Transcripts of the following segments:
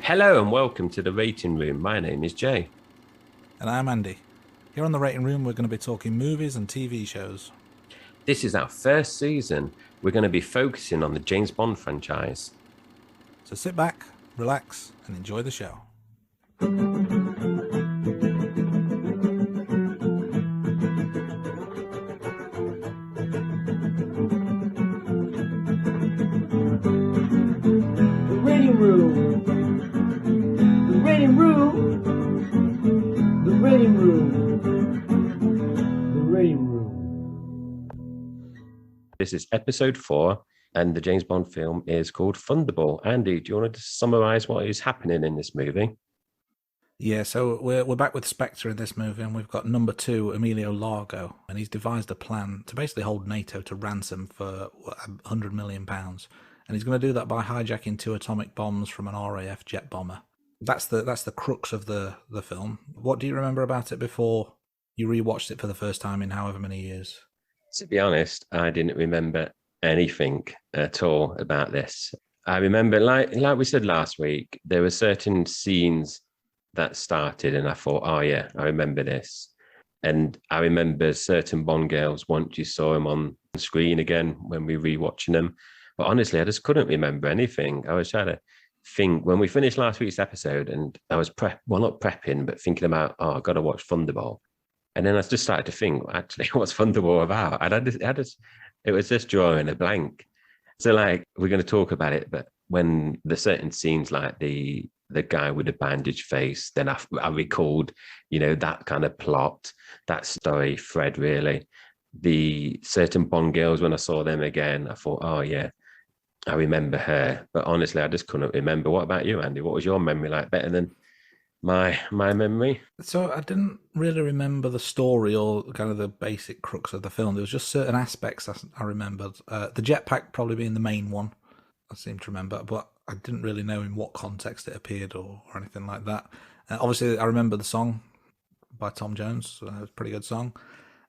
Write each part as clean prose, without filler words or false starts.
Hello and welcome to the rating room. My name is Jay. And I'm Andy. Here on the rating room, we're going to be talking movies and TV shows. This is our first season. We're going to be focusing on the James Bond franchise. So sit back, relax, and enjoy the show. The rating room. The rating room. The rating room. The rating room. This is episode 4, and the James Bond film is called Thunderball. Andy, do you want to summarize what is happening in this movie? Yeah, so we're back with Spectre in this movie, and we've got number 2, Emilio Largo, and he's devised a plan to basically hold NATO to ransom for £100 million. And he's going to do that by hijacking 2 atomic bombs from an RAF jet bomber. That's the crux of the film. What do you remember about it before you rewatched it for the first time in however many years? To be honest, I didn't remember anything at all about this. I remember, like we said last week, there were certain scenes that started and I thought, oh yeah, I remember this. And I remember certain Bond girls once you saw them on screen again when we were rewatching them. But honestly, I just couldn't remember anything. I was trying to think when we finished last week's episode and I was not prepping, but thinking about, oh, I've got to watch Thunderball. And then I just started to think, actually, what's Thunderball about? And it was just drawing a blank. So like, we're going to talk about it, but when the certain scenes like the guy with the bandaged face, then I recalled, that kind of plot, that story thread, really. The certain Bond girls, when I saw them again, I thought, oh yeah, I remember her. But honestly, I just couldn't remember. What about you, Andy? What was your memory like? Better than my memory? So I didn't really remember the story or kind of the basic crux of the film. There was just certain aspects I remembered. The jetpack probably being the main one, I seem to remember, but I didn't really know in what context it appeared or anything like that. Obviously, I remember the song by Tom Jones. It was a pretty good song.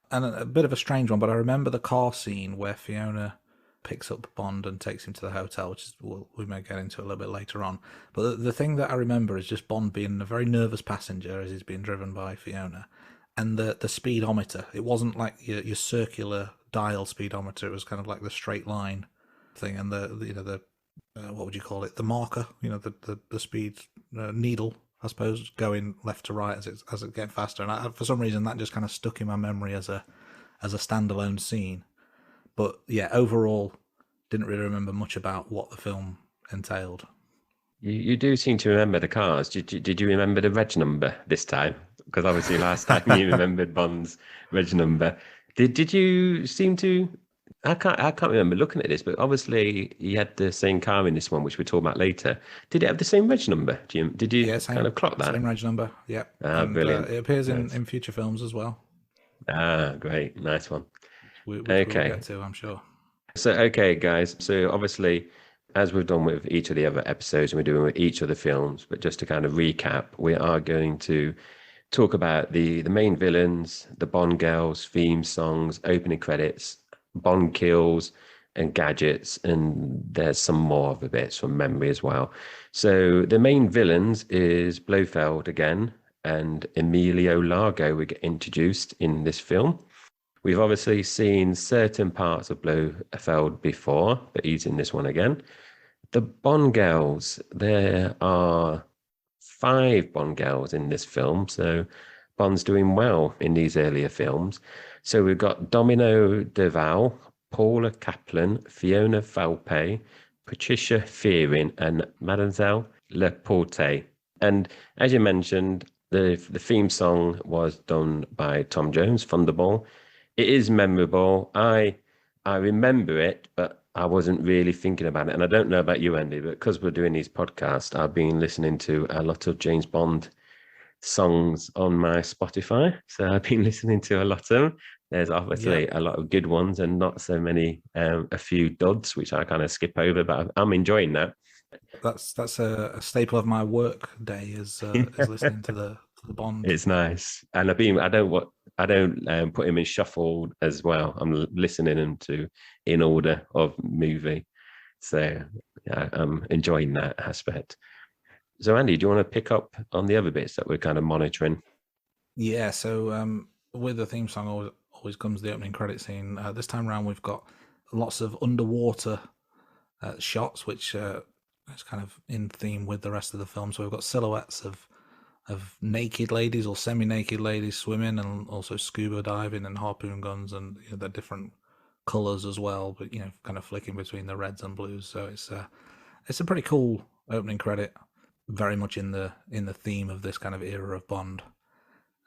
And a bit of a strange one, but I remember the car scene where Fiona picks up Bond and takes him to the hotel, which is we may get into a little bit later on. But the thing that I remember is just Bond being a very nervous passenger as he's being driven by Fiona, and the speedometer. It wasn't like your circular dial speedometer. It was kind of like the straight line thing, and the what would you call it? The marker, the speed needle, I suppose, going left to right as it gets faster. And for some reason, that just kind of stuck in my memory as a standalone scene. But yeah, overall, didn't really remember much about what the film entailed. You do seem to remember the cars. Did you remember the reg number this time? Because obviously last time you remembered Bond's reg number. Did you seem to? I can't remember looking at this, but obviously he had the same car in this one, which we'll talk about later. Did it have the same reg number? Did you kind of clock that? Same reg number, yeah. Brilliant. It appears in future films as well. Great. Nice one. Which we'll get to, I'm sure. So, okay, guys. So obviously, as we've done with each of the other episodes and we're doing with each of the films, but just to kind of recap, we are going to talk about the main villains, the Bond girls, theme songs, opening credits, Bond kills and gadgets, and there's some more of the bits from memory as well. So the main villains is Blofeld again, and Emilio Largo we get introduced in this film. We've obviously seen certain parts of Blofeld before, but he's in this one again. The Bond girls, there are 5 Bond girls in this film, so Bond's doing well in these earlier films. So we've got Domino Derval, Paula Kaplan, Fiona Valpe, Patricia Fearing, and Mademoiselle Leporte. And as you mentioned, the theme song was done by Tom Jones, Thunderball. It is memorable. I remember it, but I wasn't really thinking about it. And I don't know about you, Andy, but because we're doing these podcasts, I've been listening to a lot of James Bond songs on my Spotify. So I've been listening to a lot of them. There's obviously a lot of good ones and not so many, a few duds, which I kind of skip over, but I'm enjoying that. That's a staple of my work day is listening to the Bond. It's nice, and I don't put him in shuffle as well. I'm listening them to in order of movie, so yeah, I'm enjoying that aspect. So Andy, do you want to pick up on the other bits that we're kind of monitoring? Yeah, so with the theme song always comes the opening credit scene. This time around, we've got lots of underwater shots, which is kind of in theme with the rest of the film. So we've got silhouettes of naked ladies or semi-naked ladies swimming, and also scuba diving and harpoon guns, and they're different colors as well, but kind of flicking between the reds and blues. So it's a pretty cool opening credit, very much in the theme of this kind of era of Bond.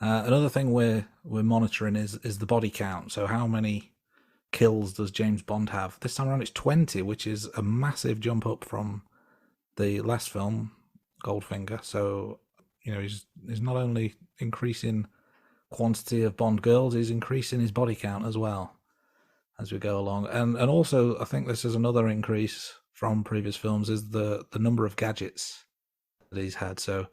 Another thing we're monitoring is the body count. So how many kills does James Bond have? This time around it's 20, which is a massive jump up from the last film, Goldfinger. So he's not only increasing quantity of Bond girls, he's increasing his body count as well as we go along. And also, I think this is another increase from previous films, is the number of gadgets that he's had. So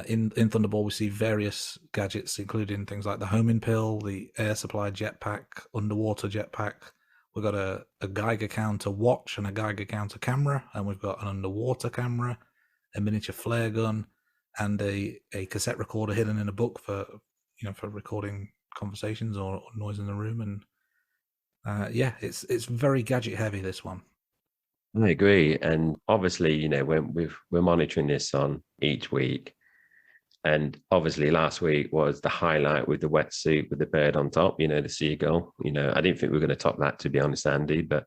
in Thunderball, we see various gadgets, including things like the homing pill, the air supply jetpack, underwater jetpack. We've got a Geiger counter watch and a Geiger counter camera, and we've got an underwater camera, a miniature flare gun, and a cassette recorder hidden in a book for recording conversations or noise in the room. And it's very gadget heavy, this one. I agree, and obviously, when we're monitoring this on each week. And obviously last week was the highlight with the wetsuit with the bird on top, the seagull. I didn't think we were going to top that, to be honest, Andy, but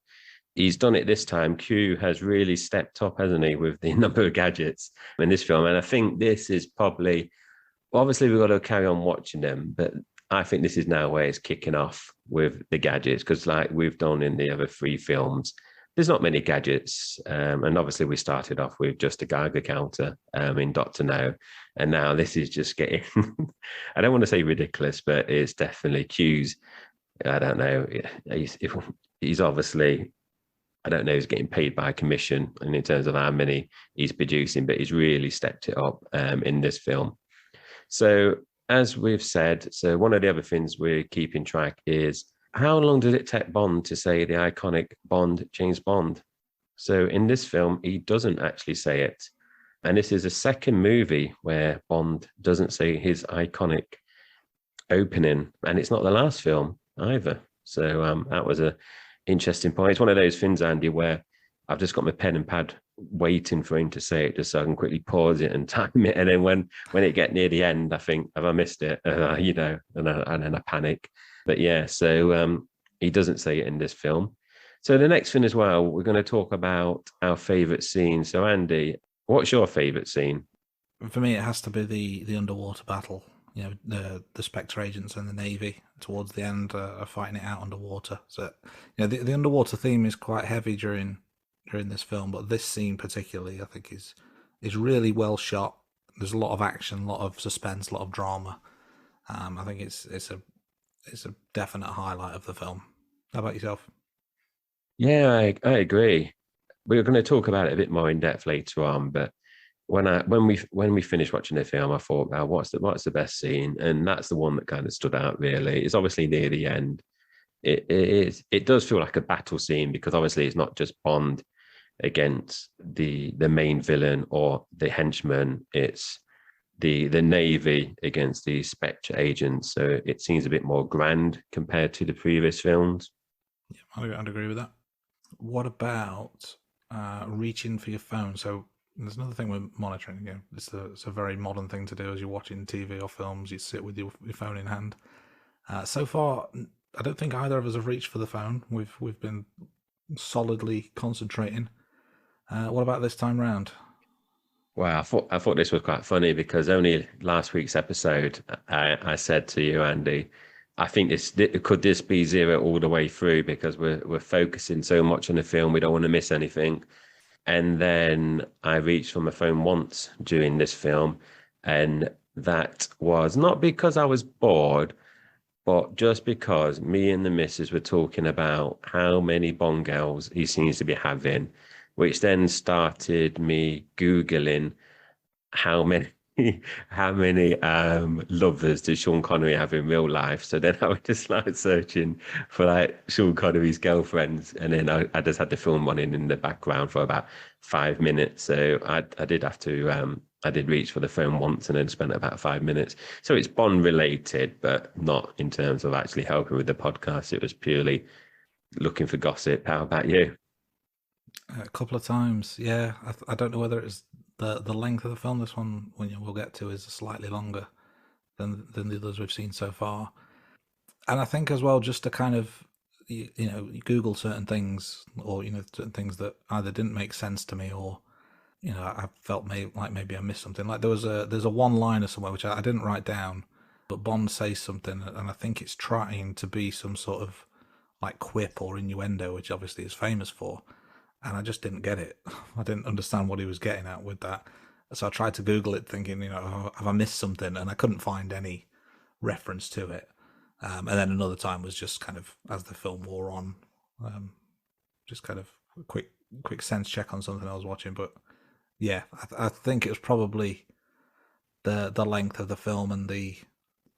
he's done it this time. Q has really stepped up, hasn't he, with the number of gadgets in this film. And I think this is probably, obviously we've got to carry on watching them, but I think this is now where it's kicking off with the gadgets, because like we've done in the other 3 films, there's not many gadgets. And obviously we started off with just a Geiger counter in Dr. No. And now this is just getting, I don't want to say ridiculous, but it's definitely Q's. I don't know. He's obviously, I don't know, he's getting paid by commission and in terms of how many he's producing, but he's really stepped it up in this film. So as we've said, so one of the other things we're keeping track is, how long did it take Bond to say the iconic Bond, James Bond? So in this film, he doesn't actually say it. And this is a second movie where Bond doesn't say his iconic opening. And it's not the last film either. So that was an interesting point. It's one of those things, Andy, where I've just got my pen and pad waiting for him to say it, just so I can quickly pause it and time it. And then when it get near the end, I think, have I missed it? And then I panic. But yeah, so he doesn't say it in this film. So the next thing as well, we're going to talk about our favourite scene. So Andy, what's your favourite scene? For me, it has to be the underwater battle. The Spectre agents and the Navy towards the end are fighting it out underwater. So the underwater theme is quite heavy during this film, but this scene particularly, I think, is really well shot. There's a lot of action, a lot of suspense, a lot of drama. I think it's a definite highlight of the film. How about yourself? Yeah, I agree. We're going to talk about it a bit more in depth later on, but when we finished watching the film, I thought, "Wow, what's the best scene?" And that's the one that kind of stood out. Really, it's obviously near the end. It does feel like a battle scene, because obviously it's not just Bond against the main villain or the henchman. It's the Navy against the Spectre agents. So it seems a bit more grand compared to the previous films. Yeah, I'd agree with that. What about reaching for your phone? So there's another thing we're monitoring. It's a very modern thing to do as you're watching TV or films. You sit with your phone in hand. So far, I don't think either of us have reached for the phone. We've been solidly concentrating. What about this time round? Wow, I thought this was quite funny, because only last week's episode, I said to you, Andy, I think could this be zero all the way through, because we're focusing so much on the film, we don't want to miss anything. And then I reached for my phone once during this film, and that was not because I was bored, but just because me and the missus were talking about how many Bond girls he seems to be having, which then started me Googling how many lovers does Sean Connery have in real life. So then I was just like searching for like Sean Connery's girlfriends, and then I just had the film running in the background for about 5 minutes. So I did have to I did reach for the phone once and then spent about 5 minutes. So it's Bond related, but not in terms of actually helping with the podcast. It was purely looking for gossip. How about you? A couple of times, yeah. I don't know whether it's the length of the film. This one, we'll get to, is slightly longer than the others we've seen so far. And I think as well, just to kind of you Google certain things, or certain things that either didn't make sense to me, or I felt maybe I missed something. Like there's a one-liner somewhere which I didn't write down, but Bond says something, and I think it's trying to be some sort of like quip or innuendo, which obviously is famous for, and I just didn't get it. I didn't understand what he was getting at with that. So I tried to Google it, thinking, have I missed something? And I couldn't find any reference to it. And then another time was just kind of as the film wore on, just kind of a quick sense check on something I was watching. But yeah, I think it was probably the length of the film, and the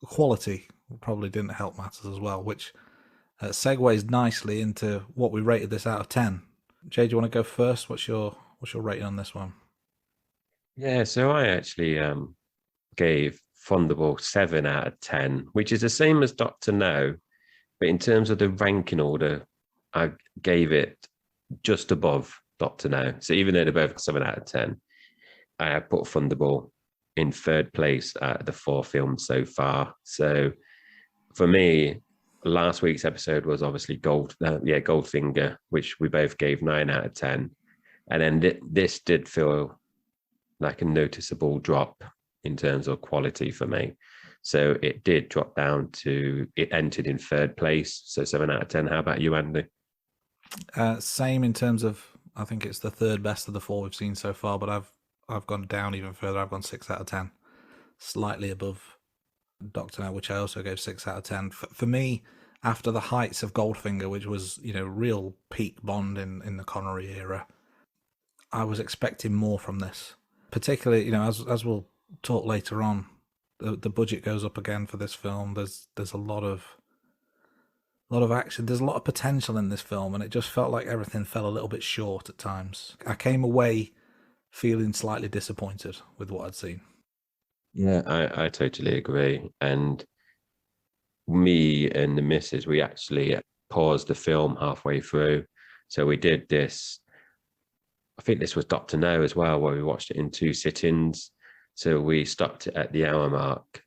quality probably didn't help matters as well, which segues nicely into what we rated this out of 10. Jay, do you want to go first? What's your rating on this one? Yeah, so I actually gave Thunderball 7 out of 10, which is the same as Doctor No, but in terms of the ranking order, I gave it just above Doctor No. So even though they're both 7 out of 10, I put Thunderball in third place at the 4 films so far. So for me, last week's episode was obviously Goldfinger, which we both gave 9 out of 10. And then this did feel like a noticeable drop in terms of quality for me. So it did drop down it entered in third place. So 7 out of 10. How about you, Andy? Same in terms of, I think it's the third best of the 4 we've seen so far, but I've gone down even further. I've gone 6 out of 10, slightly above Doctor No, which I also gave 6 out of 10. For me, after the heights of Goldfinger, which was real peak Bond in the Connery era, I was expecting more from this. Particularly, as we'll talk later on, the budget goes up again for this film. There's a lot of action. There's a lot of potential in this film, and it just felt like everything fell a little bit short at times. I came away feeling slightly disappointed with what I'd seen. Yeah, I totally agree. And me and the missus, we actually paused the film halfway through. So we did this. I think this was Doctor No as well, where we watched it in 2 sittings. So we stopped it at the hour mark.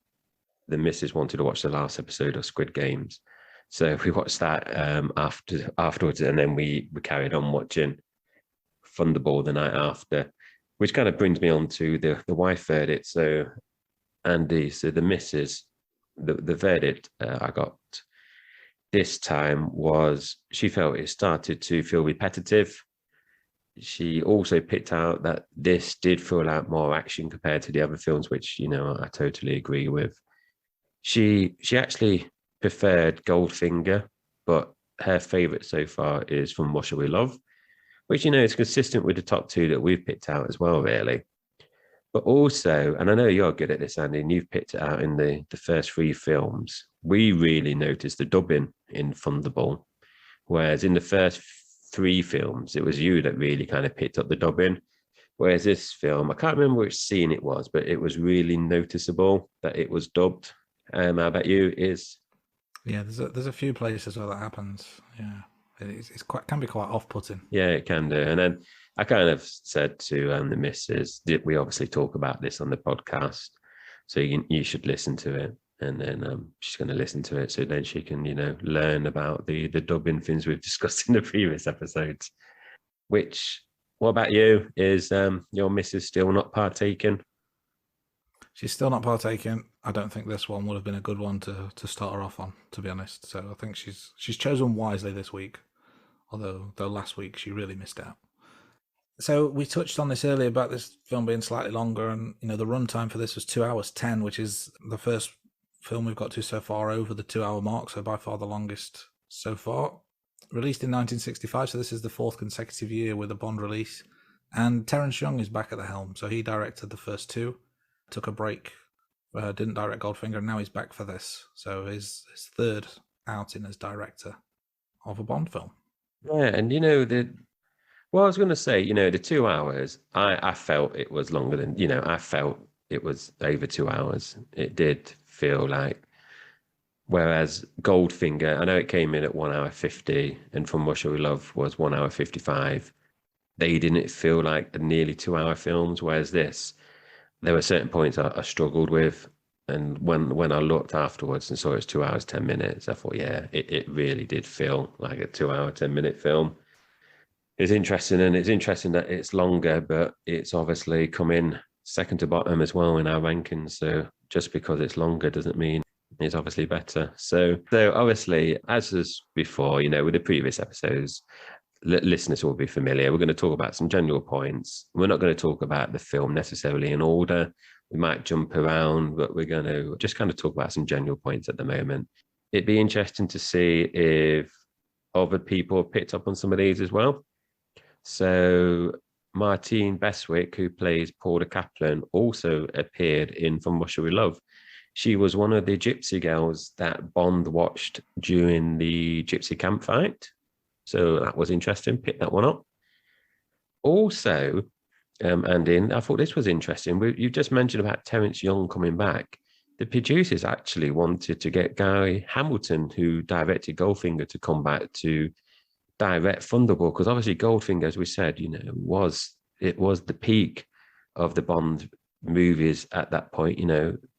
The missus wanted to watch the last episode of Squid Games. So we watched that afterwards, and then we carried on watching Thunderball the night after, which kind of brings me on to the wife verdict. So Andy, so the missus, the verdict I got this time was she felt it started to feel repetitive. She also picked out that this did feel like more action compared to the other films, which, I totally agree with. She actually preferred Goldfinger, but her favorite so far is From Russia We Love, which, is consistent with the top 2 that we've picked out as well, really. But also, and I know you're good at this, Andy, and you've picked it out in the first 3 films, we really noticed the dubbing in Thunderball, whereas in the first 3 films, it was you that really kind of picked up the dubbing. Whereas this film, I can't remember which scene it was, but it was really noticeable that it was dubbed. How about you? Yeah, there's a few places where that happens. Yeah, can be quite off-putting. Yeah, it can do. And then I kind of said to the missus, we obviously talk about this on the podcast, so you should listen to it. And then she's going to listen to it, so then she can, learn about the dubbing things we've discussed in the previous episodes. What about you? Is your missus still not partaking? She's still not partaking. I don't think this one would have been a good one to start her off on, to be honest. So I think she's chosen wisely this week, although last week she really missed out. So we touched on this earlier about this film being slightly longer, and the runtime for this was 2 hours 10, which is the first film we've got to so far over the 2 hour mark, so by far the longest so far. Released in 1965, so this is the 4th consecutive year with a Bond release. And Terence Young is back at the helm, so he directed the first 2, took a break, didn't direct Goldfinger, and now he's back for this. So his third outing as director of a Bond film. Yeah, and Well, I was going to say, the 2 hours, I felt it was longer than, I felt it was over 2 hours. It did feel like, whereas Goldfinger, I know it came in at 1 hour 50, and From Russia with Love was 1 hour 55. They didn't feel like nearly 2 hour films, whereas this, there were certain points I struggled with. And when I looked afterwards and saw it was 2 hours, 10 minutes, I thought, yeah, it really did feel like a 2 hour, 10-minute film. It's interesting, and it's interesting that it's longer, but it's obviously come in second to bottom as well in our rankings. So just because it's longer doesn't mean it's obviously better. So obviously, as was before, with the previous episodes, listeners will be familiar. We're going to talk about some general points. We're not going to talk about the film necessarily in order. We might jump around, but we're going to just kind of talk about some general points at the moment. It'd be interesting to see if other people picked up on some of these as well. So Martine Beswick, who plays Paula Kaplan, also appeared in From Russia with Love. She was one of the gypsy girls that Bond watched during the gypsy camp fight. So that was interesting. Pick that one up. Also, Andy, I thought this was interesting. You just mentioned about Terence Young coming back. The producers actually wanted to get Guy Hamilton, who directed Goldfinger, to come back to direct Thunderball, because obviously Goldfinger, as we said, was the peak of the Bond movies at that point.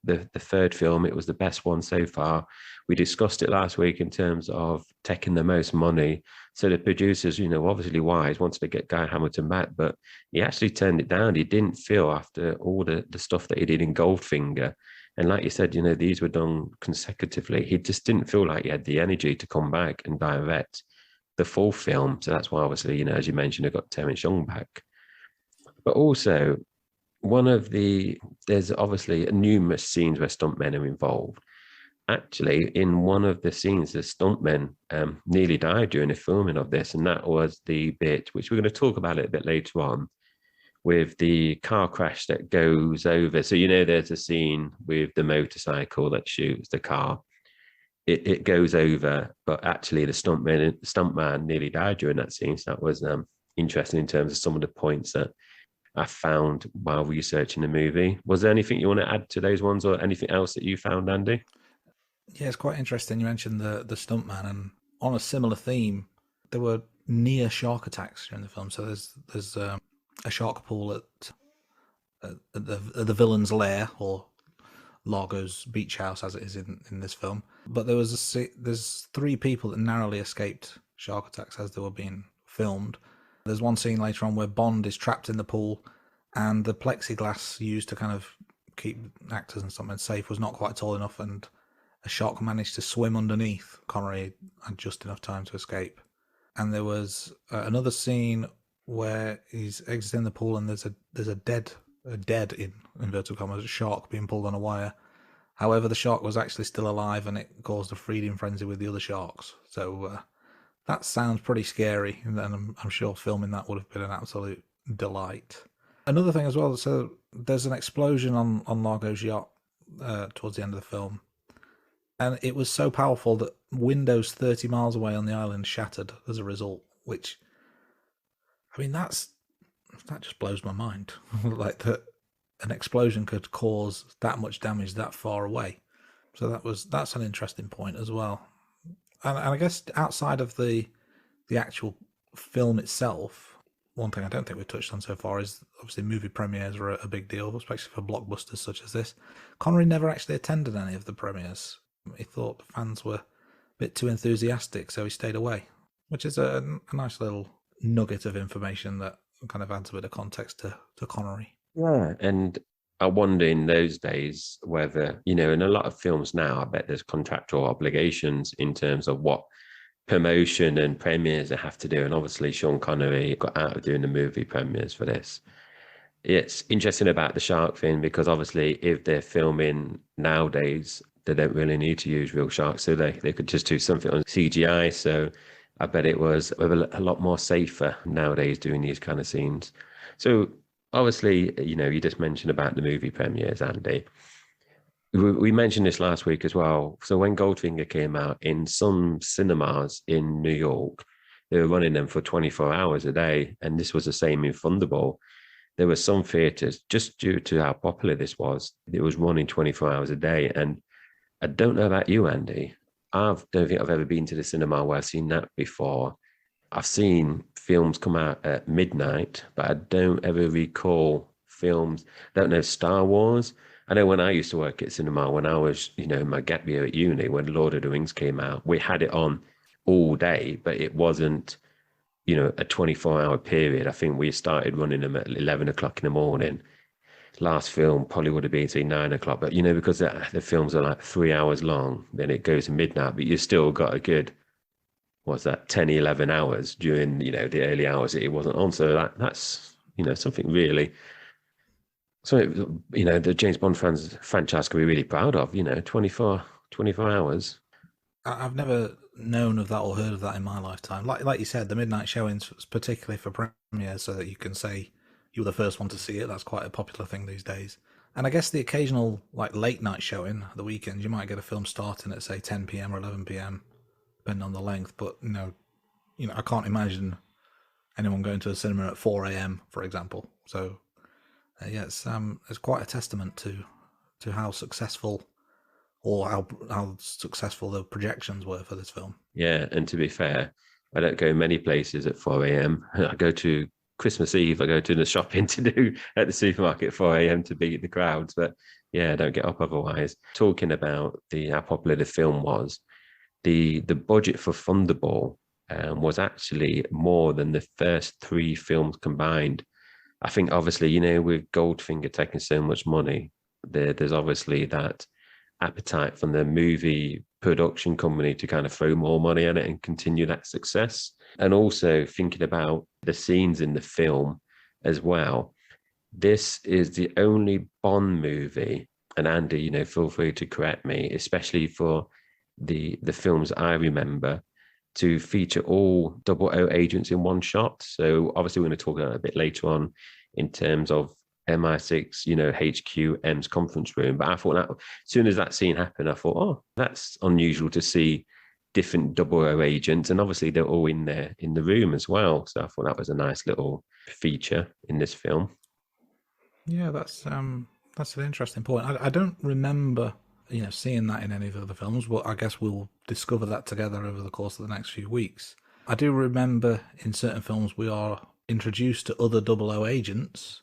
The third film, it was the best one so far. We discussed it last week in terms of taking the most money. So the producers, obviously wise, wanted to get Guy Hamilton back, but he actually turned it down. He didn't feel, after all the stuff that he did in Goldfinger, and like you said, these were done consecutively, he just didn't feel like he had the energy to come back and direct the full film. So that's why, obviously, as you mentioned, I got Terence Young back. But also, there's obviously numerous scenes where stuntmen are involved. Actually, in one of the scenes, the stuntmen nearly died during the filming of this, and that was the bit, which we're going to talk about it a bit later on, with the car crash that goes over. So, there's a scene with the motorcycle that shoots the car. It goes over, but actually the stuntman nearly died during that scene. So that was interesting in terms of some of the points that I found while researching the movie. Was there anything you want to add to those ones, or anything else that you found, Andy? Yeah, it's quite interesting. You mentioned the stuntman, and on a similar theme, there were near shark attacks during the film. So there's a shark pool at the villain's lair, or Largo's beach house, as it is in this film. But there's 3 people that narrowly escaped shark attacks as they were being filmed. There's one scene later on where Bond is trapped in the pool, and the plexiglass used to kind of keep actors and something safe was not quite tall enough, and a shark managed to swim underneath. Connery had just enough time to escape. And there was another scene where he's exiting the pool, and there's a dead in inverted commas shark being pulled on a wire. However, the shark was actually still alive, and it caused a feeding frenzy with the other sharks. So that sounds pretty scary, and I'm sure filming that would have been an absolute delight. Another thing as well, so there's an explosion on Largo's yacht towards the end of the film, and it was so powerful that windows 30 miles away on the island shattered as a result, which, I mean, that just blows my mind. Like, that an explosion could cause that much damage that far away. So that's an interesting point as well. And I guess outside of the actual film itself, one thing I don't think we've touched on so far is obviously movie premieres are a big deal, especially for blockbusters such as this. Connery never actually attended any of the premieres. He thought the fans were a bit too enthusiastic, so he stayed away, which is a nice little nugget of information that kind of adds a bit of context to Connery. Yeah, and I wonder in those days whether, in a lot of films now, I bet there's contractual obligations in terms of what promotion and premieres they have to do. And obviously Sean Connery got out of doing the movie premieres for this. It's interesting about the shark thing, because obviously if they're filming nowadays, they don't really need to use real sharks, so they could just do something on CGI. So I bet it was a lot more safer nowadays doing these kind of scenes. So obviously, you just mentioned about the movie premieres, Andy. We mentioned this last week as well. So when Goldfinger came out, in some cinemas in New York, they were running them for 24 hours a day. And this was the same in Thunderball. There were some theatres, just due to how popular this was, it was running 24 hours a day. And I don't know about you, Andy. I don't think I've ever been to the cinema where I've seen that before. I've seen films come out at midnight, but I don't ever recall films. I don't know Star Wars. I know when I used to work at cinema, when I was, in my gap year at uni, when Lord of the Rings came out, we had it on all day, but it wasn't, a 24-hour period. I think we started running them at 11 o'clock in the morning. Last film probably would have been say 9 o'clock, but because the films are like 3 hours long, then it goes to midnight, but you still got a good, what's that, 10, 11 hours during, the early hours that it wasn't on. So that's, something really, so, the James Bond franchise can be really proud of, 24 hours. I've never known of that or heard of that in my lifetime. Like you said, the midnight showings, particularly for premieres, so that you can say you were the first one to see it. That's quite a popular thing these days. And I guess the occasional late night showing, the weekends, you might get a film starting at say 10 p.m. or 11 p.m. depending on the length. But I can't imagine anyone going to a cinema at 4 a.m. for example. So it's quite a testament to how successful, or how successful the projections were for this film. Yeah, and to be fair, I don't go many places at 4 a.m. I go to Christmas Eve, I go to the shopping to do at the supermarket at 4 a.m. to beat the crowds. But yeah, I don't get up otherwise. Talking about how popular the film was, the budget for Thunderball was actually more than the first 3 films combined. I think obviously, with Goldfinger taking so much money, there's obviously that appetite from the movie production company to kind of throw more money at it and continue that success. And also thinking about the scenes in the film as well. This is the only Bond movie, and Andy, feel free to correct me, especially for the films I remember, to feature all 000 agents in one shot. So obviously we're going to talk about it a bit later on in terms of MI6, HQ, M's conference room. But I thought that as soon as that scene happened, I thought, oh, that's unusual to see different 000 agents. And obviously they're all in there in the room as well. So I thought that was a nice little feature in this film. Yeah, that's an interesting point. I don't remember seeing that in any of the other films, but I guess we'll discover that together over the course of the next few weeks. I do remember in certain films we are introduced to other 000 agents,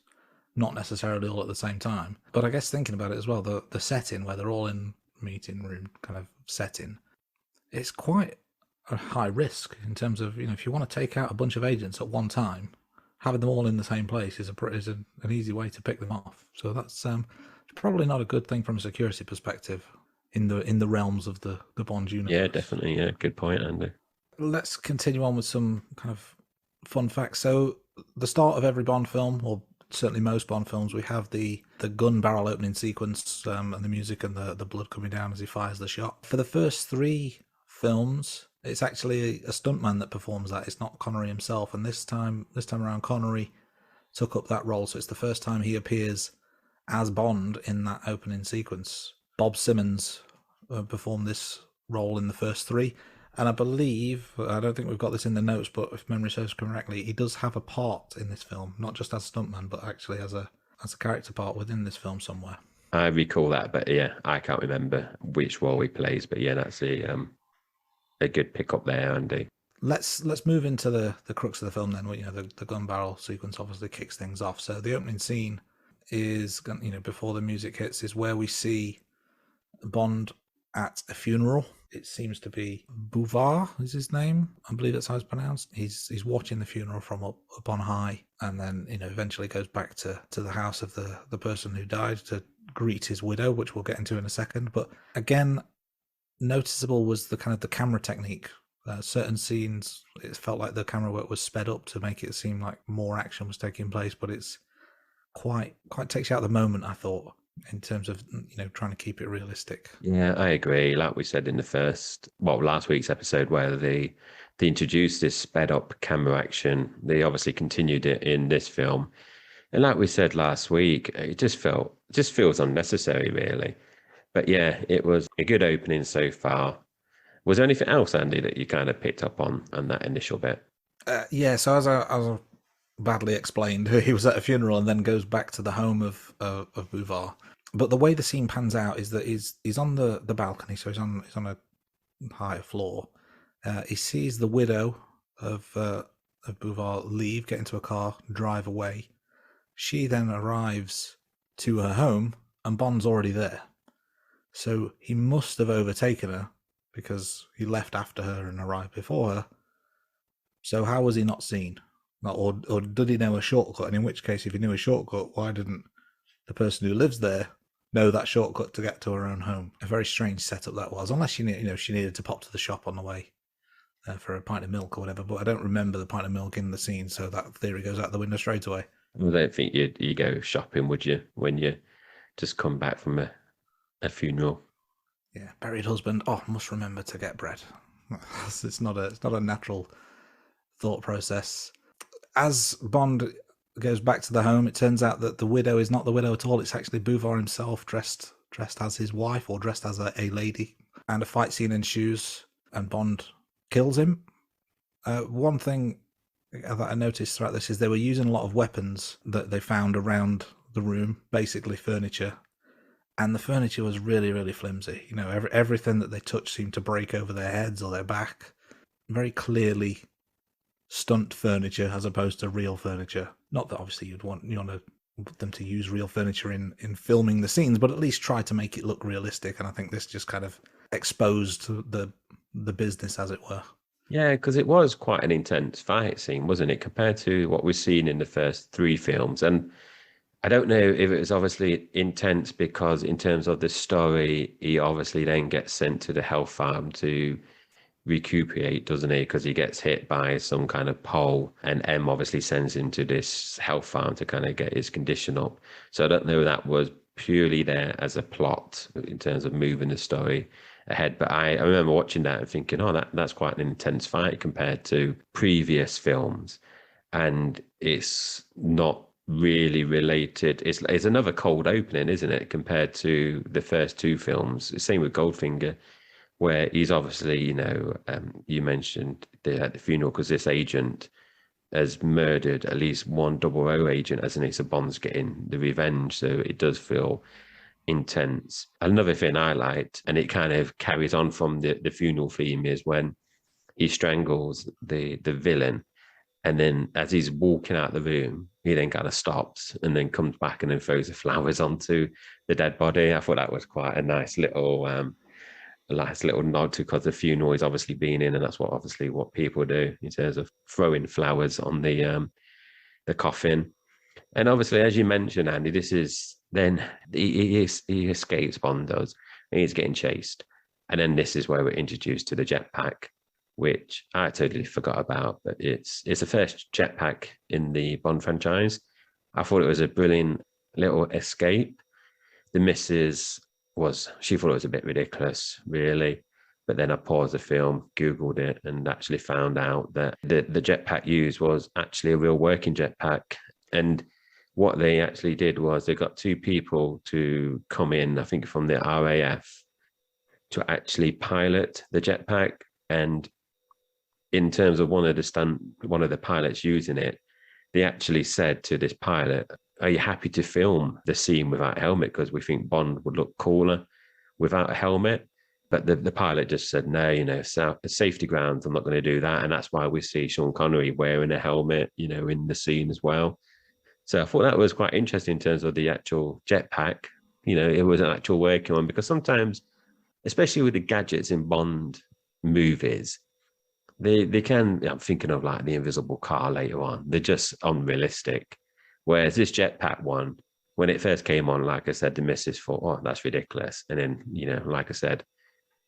not necessarily all at the same time. But I guess thinking about it as well, the setting where they're all in meeting room kind of setting, it's quite a high risk in terms of, if you want to take out a bunch of agents at one time, having them all in the same place is an easy way to pick them off. So that's probably not a good thing from a security perspective in the realms of the Bond universe. Yeah, definitely. Yeah, good point, Andy. Let's continue on with some kind of fun facts. So the start of every Bond film, or certainly most Bond films, we have the gun barrel opening sequence and the music and the blood coming down as he fires the shot. For the first 3 films, it's actually a stuntman that performs that. It's not Connery himself. And this time around, Connery took up that role. So it's the first time he appears as Bond in that opening sequence. Bob Simmons performed this role in the first 3. And I believe, I don't think we've got this in the notes, but if memory serves correctly, he does have a part in this film, not just as a stuntman, but actually as a character part within this film somewhere. I recall that, but yeah, I can't remember which role he plays. But yeah, that's a good pick up there, Andy. Let's move into the crux of the film then. The gun barrel sequence obviously kicks things off. So the opening scene is, before the music hits, is where we see Bond at a funeral. It seems to be Bouvard is his name. I believe that's how it's pronounced. He's watching the funeral from up on high, and then eventually goes back to the house of the person who died to greet his widow, which we'll get into in a second. But again, noticeable was the kind of the camera technique. Certain scenes, it felt like the camera work was sped up to make it seem like more action was taking place, but it's quite takes you out of the moment, I thought, in terms of trying to keep it realistic. Yeah, I agree. Like we said in the last week's episode, where they introduced this sped up camera action, they obviously continued it in this film. And like we said last week, it just feels unnecessary, really. But yeah, it was a good opening so far. Was there anything else, Andy, that you kind of picked up on that initial bit? Yeah, so as I badly explained, he was at a funeral and then goes back to the home of Bouvard. But the way the scene pans out is that he's on the balcony, so he's on a higher floor. He sees the widow of Bouvard leave, get into a car, drive away. She then arrives to her home, and Bond's already there. So he must have overtaken her because he left after her and arrived before her. So how was he not seen? Or did he know a shortcut? And in which case, if he knew a shortcut, why didn't the person who lives there know that shortcut to get to her own home? A very strange setup that was. Unless she needed to pop to the shop on the way for a pint of milk or whatever. But I don't remember the pint of milk in the scene, so that theory goes out the window straight away. I don't think you go shopping, would you, when you just come back from a funeral? Yeah, buried husband. Oh, must remember to get bread. It's not a natural thought process. As Bond goes back to the home, it turns out that the widow is not the widow at all. It's actually Bouvard himself, dressed as his wife or dressed as a lady. And a fight scene ensues, and Bond kills him. One thing that I noticed throughout this is they were using a lot of weapons that they found around the room, basically furniture. And the furniture was really, really flimsy. You know, everything that they touched seemed to break over their heads or their back. Very clearly stunt furniture as opposed to real furniture. Not that obviously you want them to use real furniture in filming the scenes, but at least try to make it look realistic. And I think this just kind of exposed the business, as it were. Yeah, because it was quite an intense fight scene, wasn't it, compared to what we've seen in the first three films. And I don't know if it was obviously intense because in terms of the story, he obviously then gets sent to the health farm to recuperate, doesn't he? Because he gets hit by some kind of pole, and M obviously sends him to this health farm to kind of get his condition up. So I don't know if that was purely there as a plot in terms of moving the story ahead. But I remember watching that and thinking, oh, that's quite an intense fight compared to previous films. And it's not really related. It's another cold opening, isn't it, compared to the first two films? Same with Goldfinger, where he's obviously, you mentioned the funeral because this agent has murdered at least one 00 agent, hasn't he? So Bond's getting the revenge, so it does feel intense. Another thing I liked, and it kind of carries on from the funeral theme, is when he strangles the villain, and then as he's walking out the room, he then kind of stops and then comes back and then throws the flowers onto the dead body. I thought that was quite a nice little nod to, because the funeral is obviously being in, and that's what people do in terms of throwing flowers on the coffin. And obviously, as you mentioned, Andy, this is then he escapes. Bond does, and he's getting chased, and then this is where we're introduced to the jetpack, which I totally forgot about. But it's the first jetpack in the Bond franchise. I thought it was a brilliant little escape. The missus she thought it was a bit ridiculous, really. But then I paused the film, Googled it, and actually found out that the jetpack used was actually a real working jetpack. And what they actually did was they got two people to come in, I think from the RAF, to actually pilot the jetpack. And in terms of one of the pilots using it, they actually said to this pilot, are you happy to film the scene without a helmet? Because we think Bond would look cooler without a helmet. But the pilot just said, no, safety grounds, I'm not going to do that. And that's why we see Sean Connery wearing a helmet, in the scene as well. So I thought that was quite interesting in terms of the actual jetpack. It was an actual working one, because sometimes, especially with the gadgets in Bond movies, they can, I'm thinking of like the invisible car later on, they're just unrealistic. Whereas this jetpack one, when it first came on, like I said, the missus thought, oh, that's ridiculous. And then, like I said,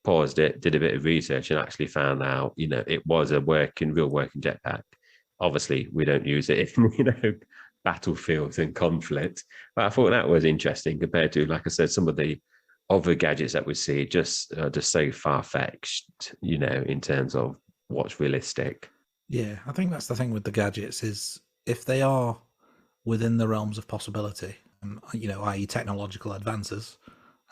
paused it, did a bit of research, and actually found out, it was a real working jetpack. Obviously, we don't use it in, battlefields and conflict. But I thought that was interesting compared to, like I said, some of the other gadgets that we see just so far-fetched, in terms of what's realistic. Yeah, I think that's the thing with the gadgets is if they are within the realms of possibility, i.e. technological advances,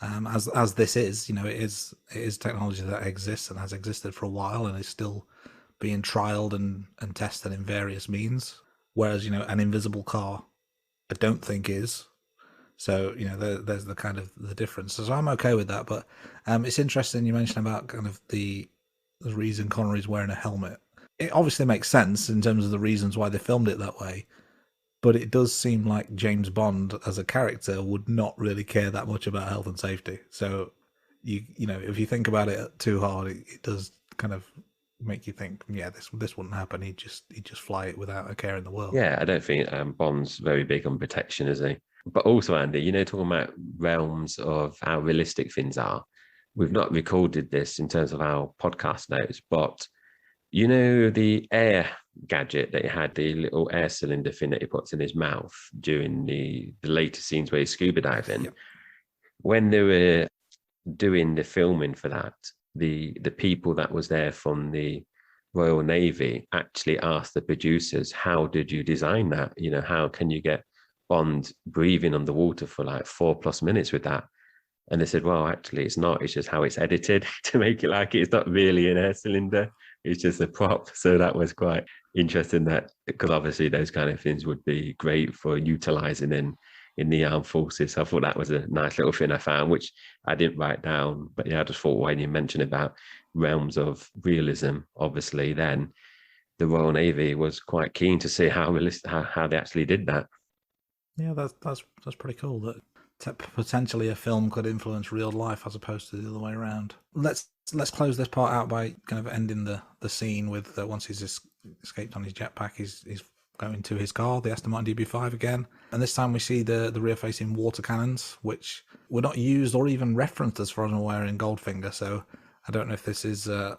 as this is, it is technology that exists and has existed for a while and is still being trialed and tested in various means. Whereas, an invisible car, I don't think is. So, there's the kind of the difference. So I'm okay with that. But it's interesting you mentioned about kind of the reason Connery's wearing a helmet. It obviously makes sense in terms of the reasons why they filmed it that way. But it does seem like James Bond as a character would not really care that much about health and safety. So, if you think about it too hard, it does kind of make you think, yeah, this wouldn't happen. He'd just fly it without a care in the world. Yeah, I don't think Bond's very big on protection, is he? But also, Andy, talking about realms of how realistic things are, we've not recorded this in terms of our podcast notes, but the air gadget that he had, the little air cylinder thing that he puts in his mouth during the later scenes where he's scuba diving. Yep. When they were doing the filming for that, the people that was there from the Royal Navy actually asked the producers, how did you design that? How can you get Bond breathing underwater for like 4+ minutes with that? And they said, well, actually, it's not. It's just how it's edited to make it like it's not really an air cylinder. It's just a prop. So that was quite interesting, that because obviously those kind of things would be great for utilizing in the armed forces. So I thought that was a nice little thing I found, which I didn't write down. But yeah, I just thought when you mentioned about realms of realism, obviously then the Royal Navy was quite keen to see how they actually did that. Yeah, that's pretty cool that potentially a film could influence real life as opposed to the other way around. Let's close this part out by kind of ending the scene with once he's escaped on his jetpack, he's going to his car, the Aston Martin DB5 again, and this time we see the rear-facing water cannons, which were not used or even referenced as far as I'm aware in Goldfinger. So I don't know if this is a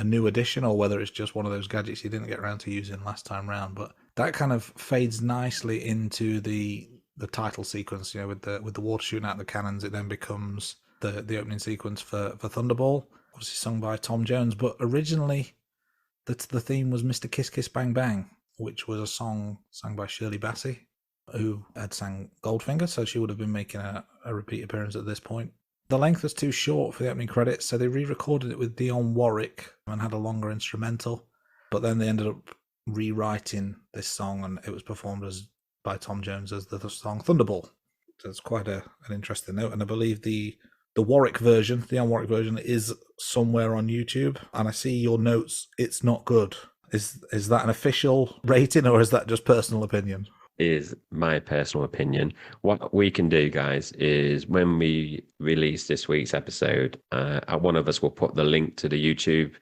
new addition or whether it's just one of those gadgets you didn't get around to using last time round. But that kind of fades nicely into the title sequence, with the water shooting out the cannons. It then becomes the opening sequence for Thunderball, obviously sung by Tom Jones. But originally, the theme was Mr. Kiss Kiss Bang Bang, which was a song sung by Shirley Bassey, who had sang Goldfinger, so she would have been making a repeat appearance at this point. The length was too short for the opening credits, so they re-recorded it with Dionne Warwick and had a longer instrumental. But then they ended up rewriting this song, and it was performed by Tom Jones as the song Thunderball. So it's quite an interesting note, and I believe the Warwick version, the Dionne Warwick version, is somewhere on YouTube. And I see your notes. It's not good. Is that an official rating, or is that just personal opinion? Is my personal opinion. What we can do, guys, is when we release this week's episode, one of us will put the link to the YouTube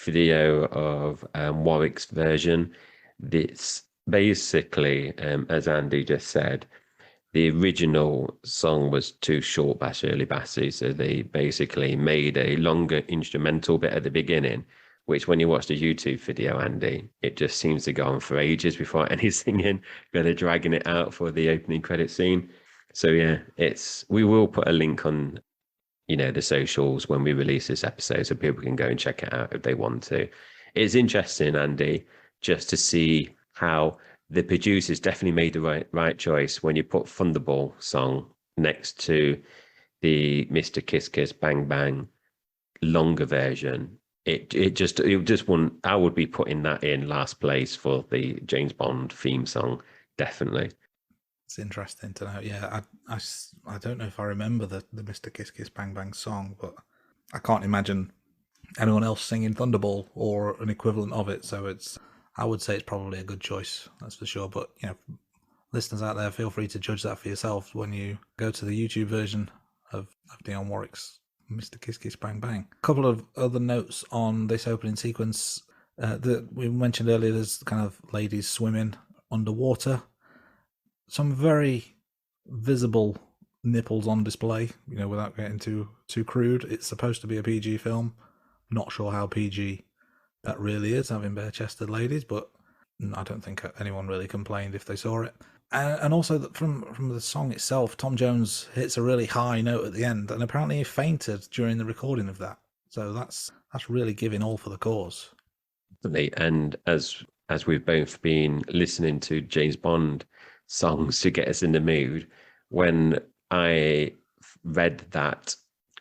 video of Warwick's version. This basically, as Andy just said, the original song was too short by Shirley Bassey, so they basically made a longer instrumental bit at the beginning, which when you watch the YouTube video, Andy, it just seems to go on for ages before any singing, they're dragging it out for the opening credit scene. So yeah, we will put a link on, the socials when we release this episode, so people can go and check it out if they want to. It's interesting, Andy, just to see how the producers definitely made the right choice when you put Thunderball song next to the Mr. Kiss Kiss Bang Bang longer version. It just wouldn't. I would be putting that in last place for the James Bond theme song, definitely. It's interesting to know. Yeah, I don't know if I remember the Mr. Kiss Kiss Bang Bang song, but I can't imagine anyone else singing Thunderball or an equivalent of it. So I would say it's probably a good choice, that's for sure. But listeners out there, feel free to judge that for yourself when you go to the YouTube version of Dionne Warwick's Mr. Kiss Kiss Bang Bang. A couple of other notes on this opening sequence that we mentioned earlier. There's kind of ladies swimming underwater. Some very visible nipples on display, without getting too crude. It's supposed to be a PG film. Not sure how PG that really is, having bare-chested ladies, but I don't think anyone really complained if they saw it. And also from the song itself, Tom Jones hits a really high note at the end, and apparently he fainted during the recording of that. So that's really giving all for the cause. And as we've both been listening to James Bond songs to get us in the mood, when I read that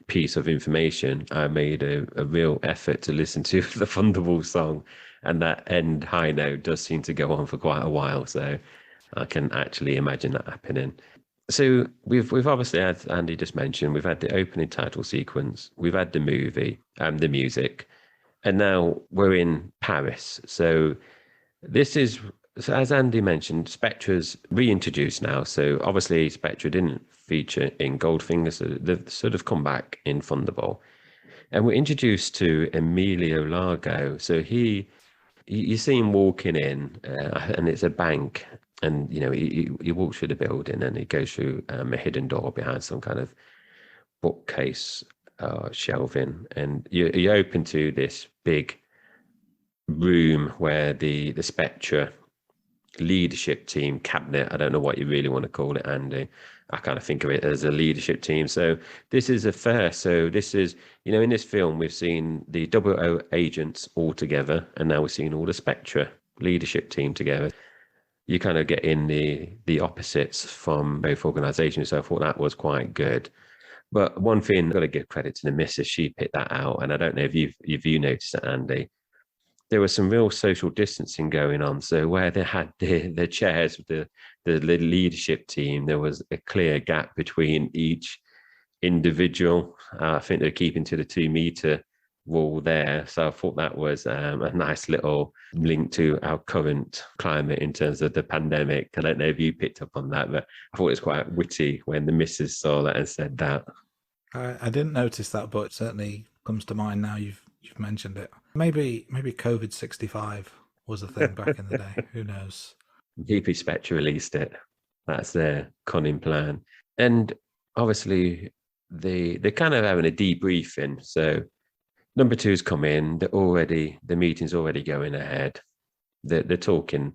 piece of information, I made a real effort to listen to the Thunderball song And that end high note does seem to go on for quite a while. So I can actually imagine that happening. So we've obviously, as Andy just mentioned, we've had the opening title sequence, we've had the movie, the music, and now we're in Paris. So this is, so as Andy mentioned, Spectre's reintroduced now. So obviously Spectre didn't feature in Goldfinger, so they've sort of come back in Thunderball. And we're introduced to Emilio Largo. So you see him walking in, and it's a bank, and he walks through the building, and he goes through a hidden door behind some kind of bookcase shelving, and you open to this big room where the Spectre leadership team, cabinet, I don't know what you really want to call it, Andy. I kind of think of it as a leadership team. So this is a first. So this is, in this film, we've seen the 00 agents all together, and now we're seeing all the Spectre leadership team together. You kind of get in the opposites from both organizations. So I thought that was quite good. But one thing, I've got to give credit to the missus, she picked that out. And I don't know if you noticed it, Andy. There was some real social distancing going on. So where they had the chairs with the leadership team, there was a clear gap between each individual. I think they're keeping to the 2-meter rule there. So I thought that was a nice little link to our current climate in terms of the pandemic. I don't know if you picked up on that, but I thought it was quite witty when the missus saw that and said that. I didn't notice that, but it certainly comes to mind now you've mentioned it. Maybe COVID 65 was a thing back in the day. Who knows? DP Spectre released it. That's their cunning plan. And obviously they're kind of having a debriefing. So number 2's come in. The meeting's already going ahead. They're talking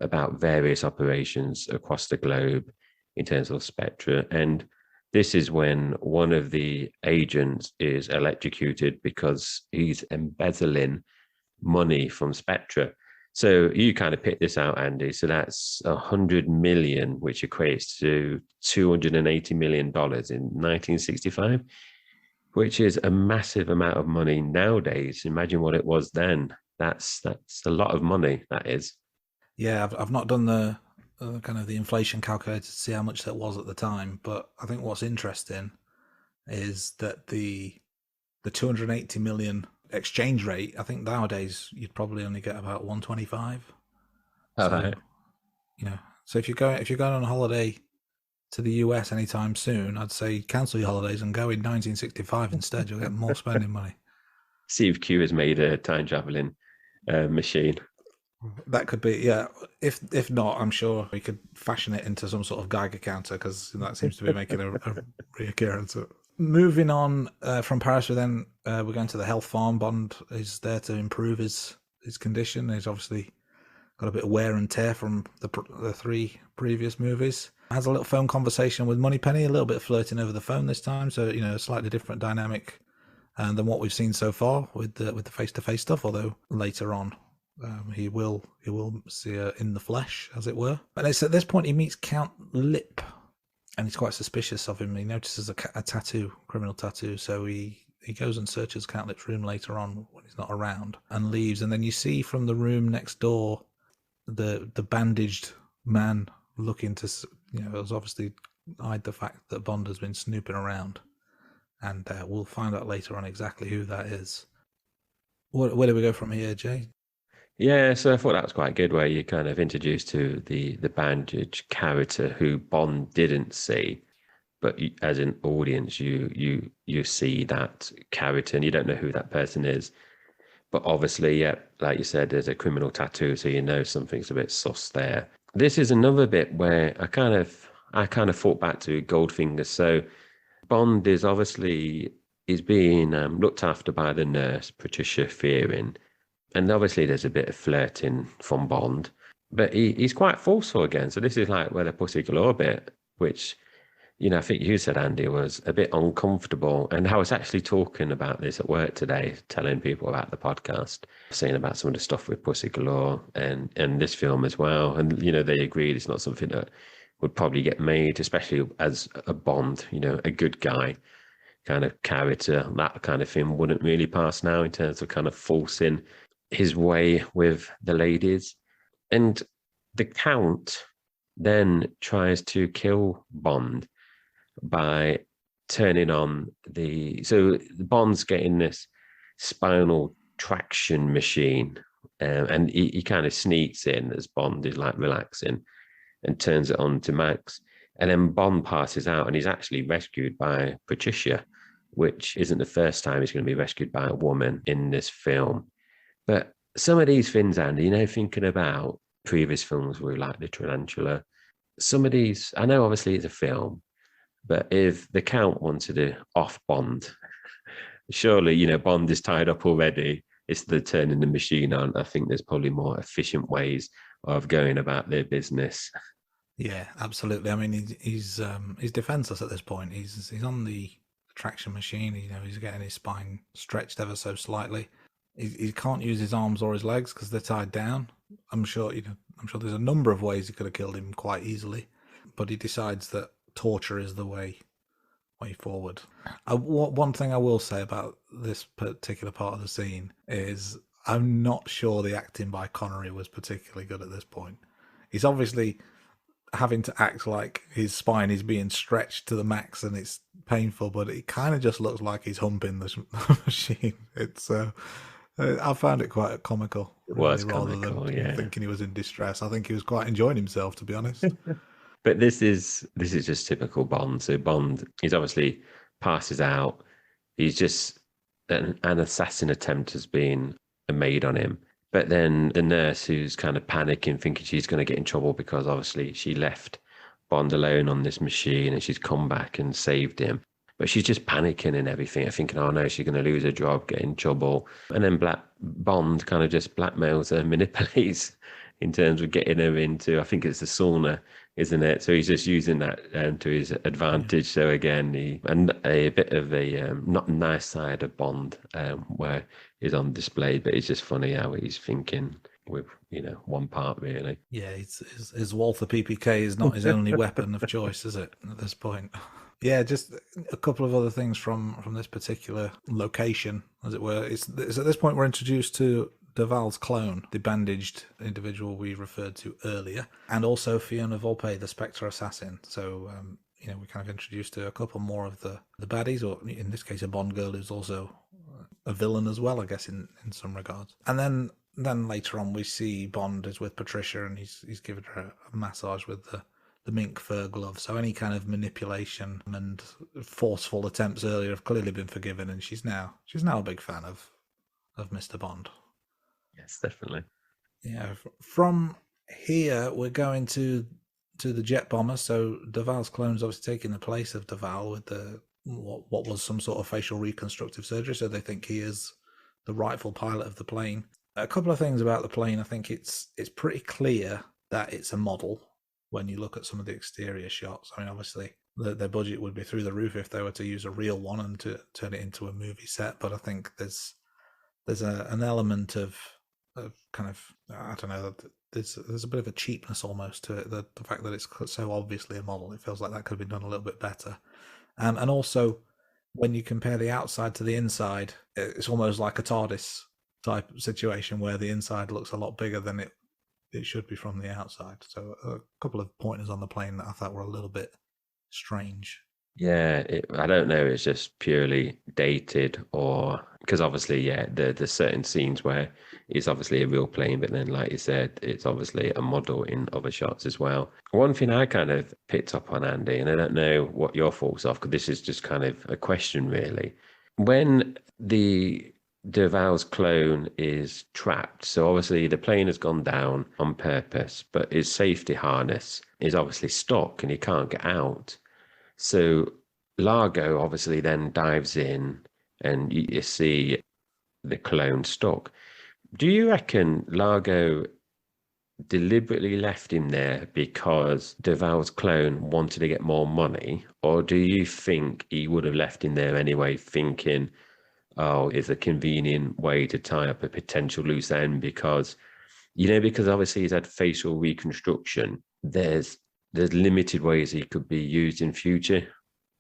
about various operations across the globe in terms of Spectre. And this is when one of the agents is electrocuted because he's embezzling money from Spectre. So you kind of picked this out, Andy. So that's 100 million, which equates to $280 million in 1965, which is a massive amount of money nowadays. Imagine what it was then. That's a lot of money, that is. Yeah, I've not done the kind of the inflation calculator to see how much that was at the time, but I think what's interesting is that the 280 million exchange rate, I think nowadays you'd probably only get about 125. Oh, So, right. So if you're going on a holiday to the US anytime soon, I'd say cancel your holidays and go in 1965 instead. You'll get more spending money. See if Q has made a time traveling machine. That could be, yeah. If not, I'm sure we could fashion it into some sort of Geiger counter because that seems to be making a reoccurrence. Moving on from Paris, we're going to the health farm. Bond is there to improve his condition. He's obviously got a bit of wear and tear from the 3 previous movies. Has a little phone conversation with Moneypenny, a little bit of flirting over the phone this time. So a slightly different dynamic than what we've seen so far with the face-to-face stuff. Although later on. He will see her in the flesh, as it were. And it's at this point he meets Count Lip, and he's quite suspicious of him. He notices a tattoo, criminal tattoo, so he goes and searches Count Lip's room later on when he's not around, and leaves. And then you see from the room next door the bandaged man looking to, it was obviously hide the fact that Bond has been snooping around, and we'll find out later on exactly who that is. Where do we go from here, Jay? Yeah, so I thought that was quite good, where you kind of introduced to the bandage character who Bond didn't see, but as an audience, you see that character and you don't know who that person is. But obviously, yeah, like you said, there's a criminal tattoo, so you know something's a bit sus there. This is another bit where I kind of thought back to Goldfinger. So Bond is being looked after by the nurse Patricia Fearing. And obviously there's a bit of flirting from Bond, but he's quite forceful again. So this is like where the pussy galore bit, which, I think you said, Andy, was a bit uncomfortable. And I was actually talking about this at work today, telling people about the podcast, saying about some of the stuff with pussy galore and this film as well. And, they agreed it's not something that would probably get made, especially as a Bond, a good guy kind of character. That kind of thing wouldn't really pass now in terms of kind of forcing his way with the ladies. And the Count then tries to kill Bond by turning on so Bond's getting this spinal traction machine, and he kind of sneaks in as Bond is like relaxing and turns it on to max. And then Bond passes out and he's actually rescued by Patricia, which isn't the first time he's going to be rescued by a woman in this film. But some of these things, Andy, thinking about previous films with like the Tarantula, some of these, I know obviously it's a film, but if the Count wanted to off Bond, surely, Bond is tied up already. It's the turning the machine on. I think there's probably more efficient ways of going about their business. Yeah, absolutely. I mean, he's defenseless at this point. He's on the traction machine. He's getting his spine stretched ever so slightly. He can't use his arms or his legs because they're tied down. I'm sure there's a number of ways he could have killed him quite easily, but he decides that torture is the way forward. One thing I will say about this particular part of the scene is I'm not sure the acting by Connery was particularly good at this point. He's obviously having to act like his spine is being stretched to the max and it's painful, but it kind of just looks like he's humping the machine. It's I found it quite comical. It was rather comical, than thinking he was in distress. I think he was quite enjoying himself, to be honest. But this is just typical Bond. So Bond, he's obviously passes out. He's just an assassin attempt has been made on him. But then the nurse, who's kind of panicking, thinking she's going to get in trouble because obviously she left Bond alone on this machine and she's come back and saved him. But she's just panicking and everything, thinking, oh no, she's going to lose her job, get in trouble. And then Bond kind of just blackmails her, manipulates in terms of getting her into, I think it's the sauna, isn't it? So he's just using that to his advantage. So again, and a bit of a not nice side of Bond where he's on display, but it's just funny how he's thinking with one part really. Yeah, his Walther PPK is not his only weapon of choice, is it? At this point. Yeah, just a couple of other things from this particular location, as it were. It's at this point we're introduced to Duval's clone, the bandaged individual we referred to earlier, and also Fiona Volpe, the Spectre assassin. So, we're kind of introduced to a couple more of the baddies, or in this case, a Bond girl who's also a villain as well, I guess, in some regards. And then later on, we see Bond is with Patricia, and he's given her a massage with the mink fur glove. So any kind of manipulation and forceful attempts earlier have clearly been forgiven, and she's now a big fan of Mr. Bond. Yes, definitely. Yeah. From here, we're going to the jet bomber. So Duval's clone's obviously taking the place of Duval with what was some sort of facial reconstructive surgery. So they think he is the rightful pilot of the plane. A couple of things about the plane. I think it's pretty clear that it's a model when you look at some of the exterior shots. I mean, obviously, their budget would be through the roof if they were to use a real one and to turn it into a movie set. But I think there's an element of kind of, I don't know, there's a bit of a cheapness almost to it. The fact that it's so obviously a model, it feels like that could have been done a little bit better. And also, when you compare the outside to the inside, it's almost like a TARDIS type situation where the inside looks a lot bigger than it should be from the outside. So a couple of pointers on the plane that I thought were a little bit strange. Yeah, I don't know. It's just purely dated, or because obviously, there's certain scenes where it's obviously a real plane, but then, like you said, it's obviously a model in other shots as well. One thing I kind of picked up on, Andy, and I don't know what your thoughts are, because this is just kind of a question, really. When the Duval's clone is trapped, so obviously the plane has gone down on purpose, but his safety harness is obviously stuck and he can't get out. So Largo obviously then dives in and you see the clone stuck. Do you reckon Largo deliberately left him there because Duval's clone wanted to get more money? Or do you think he would have left him there anyway, thinking, oh, it's a convenient way to tie up a potential loose end? Because obviously he's had facial reconstruction. There's limited ways he could be used in future.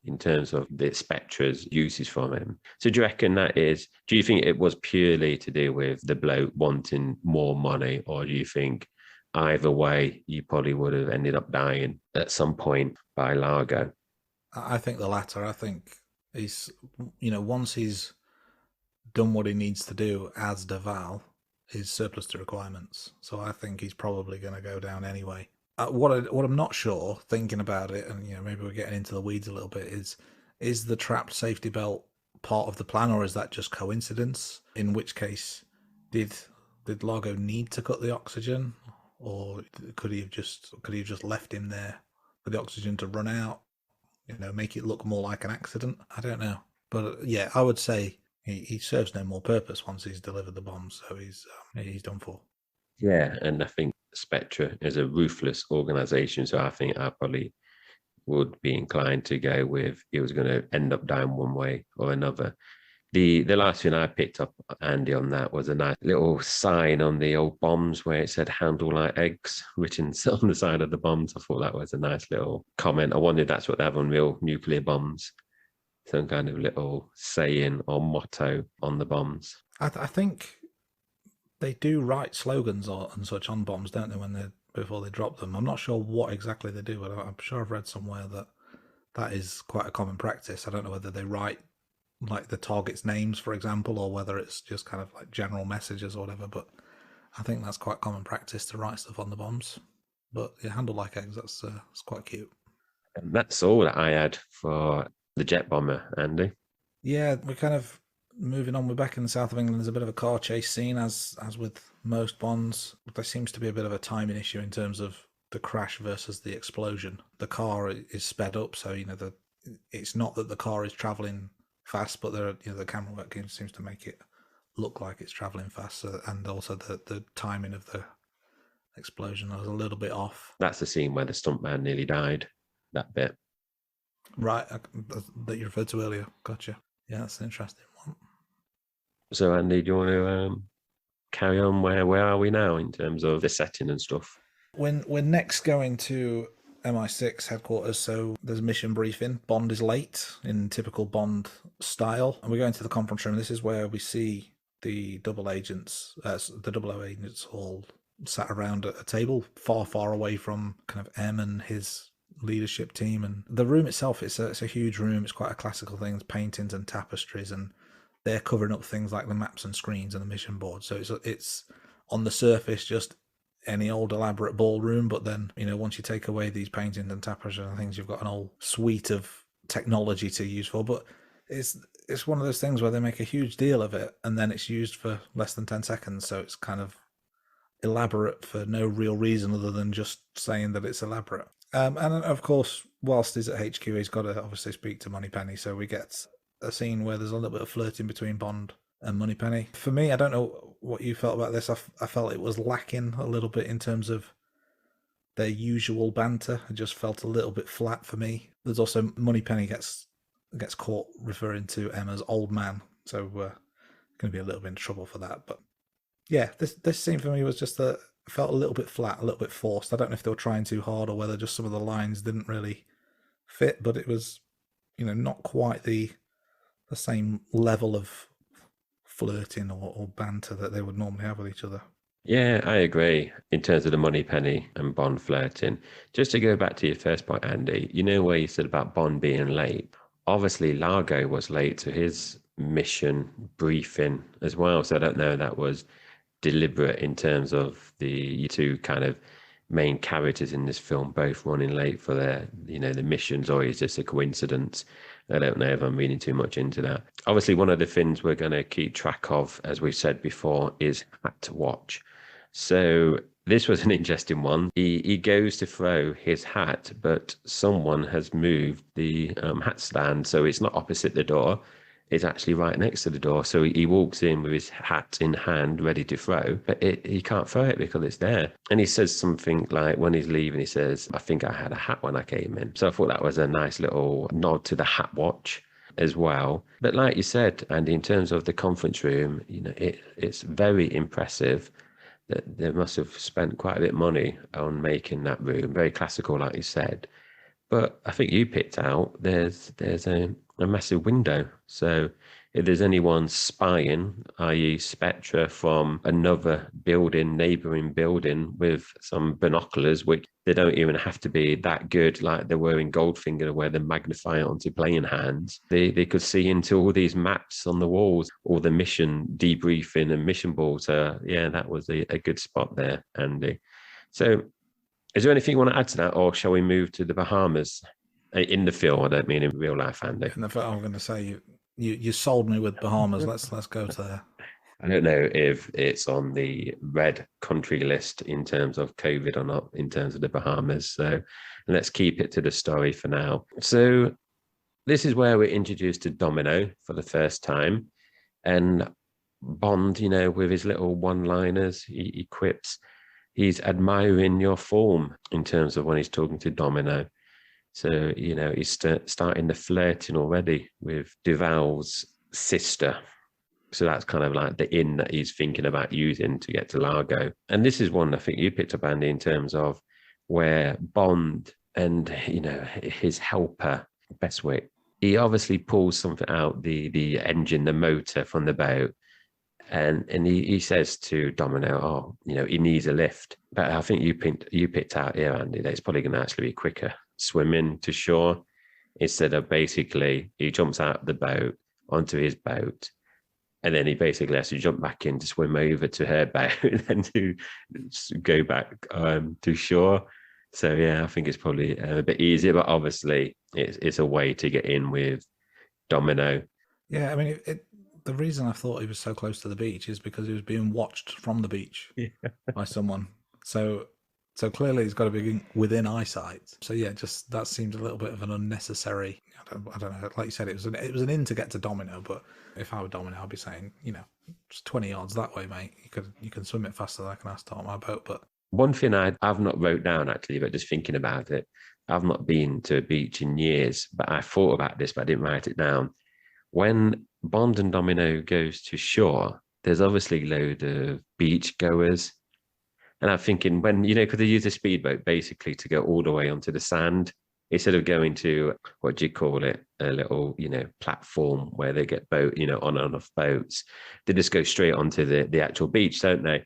in terms of the Spectre's uses from him. So do you reckon do you think it was purely to do with the bloke wanting more money, or do you think either way, you probably would have ended up dying at some point by Largo? I think the latter. I think he's, once he's done what he needs to do as Deval, he's surplus to requirements. So I think he's probably going to go down anyway. What I'm not sure, thinking about it, and maybe we're getting into the weeds a little bit, is the trapped safety belt part of the plan, or is that just coincidence? In which case, did Largo need to cut the oxygen, or could he have just left him there for the oxygen to run out? Make it look more like an accident. I don't know, but yeah, I would say he serves no more purpose once he's delivered the bombs, so he's done for. Yeah, and I think Spectre is a ruthless organization, so I think I probably would be inclined to go with he was going to end up down one way or another. The last thing I picked up, Andy, on that was a nice little sign on the old bombs where it said "handle like eggs" written on the side of the bombs. I thought that was a nice little comment. I wondered if that's what they have on real nuclear bombs. Some kind of little saying or motto on the bombs. I think they do write slogans and such on bombs, don't they, before they drop them? I'm not sure what exactly they do, but I'm sure I've read somewhere that is quite a common practice. I don't know whether they write like the target's names, for example, or whether it's just kind of like general messages or whatever, but I think that's quite common practice to write stuff on the bombs. But yeah, handle like eggs, that's quite cute. And that's all that I had for the jet bomber, Andy. Yeah, we're kind of moving on. We're back in the south of England. There's a bit of a car chase scene, as with most Bonds. There seems to be a bit of a timing issue in terms of the crash versus the explosion. The car is sped up, so it's not that the car is traveling fast, but the camera work seems to make it look like it's traveling fast, and also the timing of the explosion was a little bit off. That's the scene where the stuntman nearly died. That bit, right? That you referred to earlier. Gotcha. Yeah, that's an interesting one. So, Andy, do you want to carry on? Where are we now in terms of the setting and stuff? We're next going to MI6 headquarters, so there's a mission briefing. Bond is late in typical Bond style, and we're going to the conference room. This is where we see the double agents, the 00 agents, all sat around at a table, far away from kind of M and his leadership team. And the room itself, it's a huge room. It's quite a classical thing. It's paintings and tapestries, and they're covering up things like the maps and screens and the mission board. So it's on the surface just any old elaborate ballroom, but then once you take away these paintings and tapestries and things, you've got an whole suite of technology to use for. But it's one of those things where they make a huge deal of it, and then it's used for less than 10 seconds. So it's kind of elaborate for no real reason other than just saying that it's elaborate. And of course, whilst he's at HQ, he's got to obviously speak to Moneypenny. So we get a scene where there's a little bit of flirting between Bond and Moneypenny. For me, I don't know what you felt about this. I felt it was lacking a little bit in terms of their usual banter. It just felt a little bit flat for me. There's also Moneypenny gets caught referring to Emma's old man, so we're going to be a little bit in trouble for that. But yeah, this scene for me was just felt a little bit flat, a little bit forced. I don't know if they were trying too hard or whether just some of the lines didn't really fit, but it was, not quite the same level of flirting or banter that they would normally have with each other. Yeah, I agree in terms of the Moneypenny and Bond flirting. Just to go back to your first point, Andy, where you said about Bond being late. Obviously, Largo was late to his mission briefing as well. So I don't know if that was deliberate in terms of the two kind of main characters in this film both running late for their, the missions, or is just a coincidence? I don't know if I'm reading too much into that. Obviously, one of the things we're going to keep track of, as we've said before, is hat to watch. So this was an interesting one. He goes to throw his hat, but someone has moved the hat stand, so it's not opposite the door. It's actually right next to the door. So he walks in with his hat in hand, ready to throw, but he can't throw it because it's there. And he says something like, when he's leaving, he says, "I think I had a hat when I came in." So I thought that was a nice little nod to the hat watch as well. But like you said, Andy, in terms of the conference room, it's very impressive that they must have spent quite a bit of money on making that room. Very classical, like you said. But I think you picked out there's a massive window. So if there's anyone spying, i.e. Spectre from another building, neighboring building with some binoculars, which they don't even have to be that good like they were in Goldfinger where they magnify it onto playing hands. They could see into all these maps on the walls, all the mission debriefing and mission boards. So yeah, that was a good spot there, Andy. So is there anything you want to add to that, or shall we move to the Bahamas in the film? I don't mean in real life, Andy. I'm going to say you sold me with Bahamas. Let's go to there. I don't know if it's on the red country list in terms of COVID or not, in terms of the Bahamas. So let's keep it to the story for now. So this is where we're introduced to Domino for the first time. And Bond, with his little one-liners, he quips, he's admiring your form in terms of when he's talking to Domino. So, he's starting the flirting already with Duval's sister. So that's kind of like the in that he's thinking about using to get to Largo. And this is one I think you picked up, Andy, in terms of where Bond and, his helper, Bestwick, he obviously pulls something out, the engine, the motor from the boat. And he says to Domino, he needs a lift. But I think you picked out here, Andy, that it's probably going to actually be quicker swimming to shore instead of basically he jumps out of the boat onto his boat. And then he basically has to jump back in to swim over to her boat and then to go back to shore. So, yeah, I think it's probably a bit easier, but obviously it's a way to get in with Domino. Yeah, I mean, the reason I thought he was so close to the beach is because he was being watched from the beach by someone. So clearly he's got to be within eyesight. So yeah, just that seems a little bit of an unnecessary. I don't know. Like you said, it was an in to get to Domino. But if I were Domino, I'd be saying, just 20 yards that way, mate. You can swim it faster than I can start my boat. But one thing I've not wrote down actually, but just thinking about it, I've not been to a beach in years, but I thought about this, but I didn't write it down. When Bond and Domino goes to shore, there's obviously a load of beach goers. And I'm thinking because they use a speedboat basically to go all the way onto the sand instead of going to, what do you call it, a little, platform where they get on and off boats. They just go straight onto the actual beach, don't they?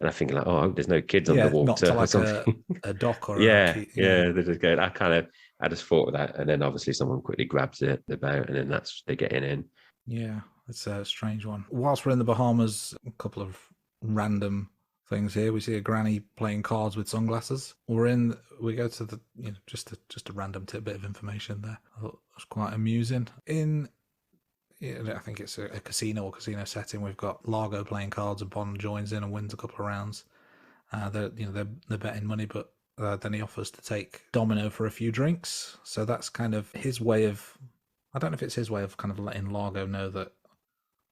And I think I hope there's no kids on the water not to like or something. a dock or yeah, they're just going. I just thought of that, and then obviously someone quickly grabs the boat, and then they're getting in. Yeah, it's a strange one. Whilst we're in the Bahamas, a couple of random things here. We see a granny playing cards with sunglasses. We go to the just a random tidbit of information there. I thought it was quite amusing. I think it's a casino setting. We've got Largo playing cards, and Bond joins in and wins a couple of rounds. They're betting money, but then he offers to take Domino for a few drinks. So that's kind of his way of. I don't know if it's his way of kind of letting Largo know that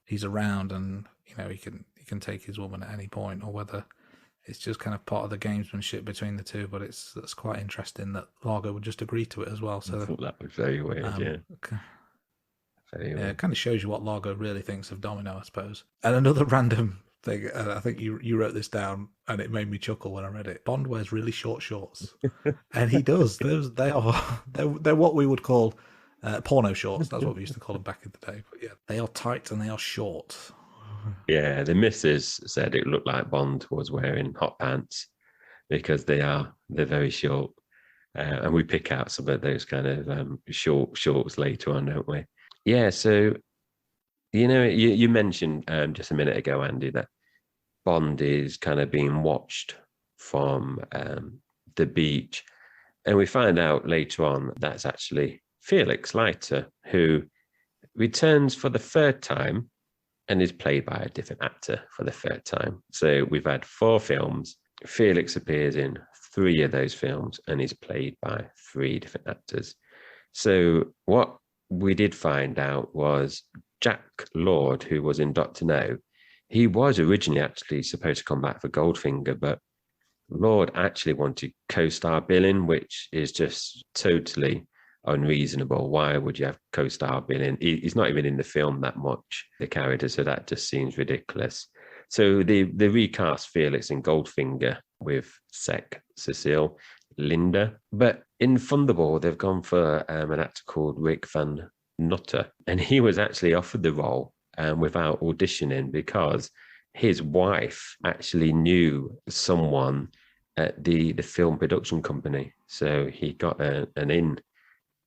he's around and he can take his woman at any point, or whether it's just kind of part of the gamesmanship between the two. But that's quite interesting that Largo would just agree to it as well. So I thought that was very weird. Okay. Yeah, it kind of shows you what Largo really thinks of Domino, I suppose. And another random thing, and I think you wrote this down, and it made me chuckle when I read it. Bond wears really short shorts, and he does. They're what we would call porno shorts. That's what we used to call them back in the day. But yeah, they are tight and they are short. Yeah, the missus said it looked like Bond was wearing hot pants because they're very short, and we pick out some of those kind of short shorts later on, don't we? Yeah, so you mentioned just a minute ago, Andy, that Bond is kind of being watched from the beach, and we find out later on that's actually Felix Leiter, who returns for the third time and is played by a different actor for the third time. So we've had 4 films. Felix appears in 3 of those films and is played by 3 different actors. So what we did find out was Jack Lord, who was in Dr. No, he was originally actually supposed to come back for Goldfinger, but Lord actually wanted co-star billing, which is just totally unreasonable. Why would you have co-star billing? He's not even in the film that much, the character, so that just seems ridiculous. So they recast Felix in Goldfinger with Cecile Linda. But in Thunderball, they've gone for an actor called Rick Van Nutter, and he was actually offered the role without auditioning because his wife actually knew someone at the film production company, so he got an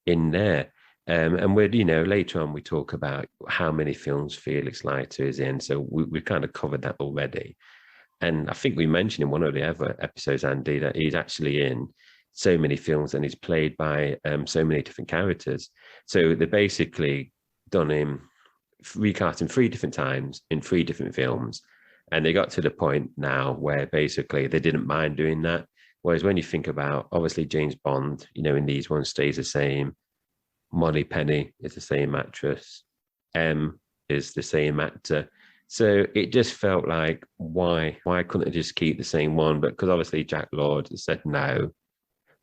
in there. And we're, later on we talk about how many films Felix Leiter is in, so we've kind of covered that already. And I think we mentioned in one of the other episodes, Andy, that he's actually in so many films and he's played by so many different characters. So they basically done him recasting 3 different times in 3 different films. And they got to the point now where basically they didn't mind doing that. Whereas when you think about, obviously, James Bond, in these ones stays the same. Moneypenny is the same actress. M is the same actor. So it just felt like, why couldn't they just keep the same one? But because obviously Jack Lord said no,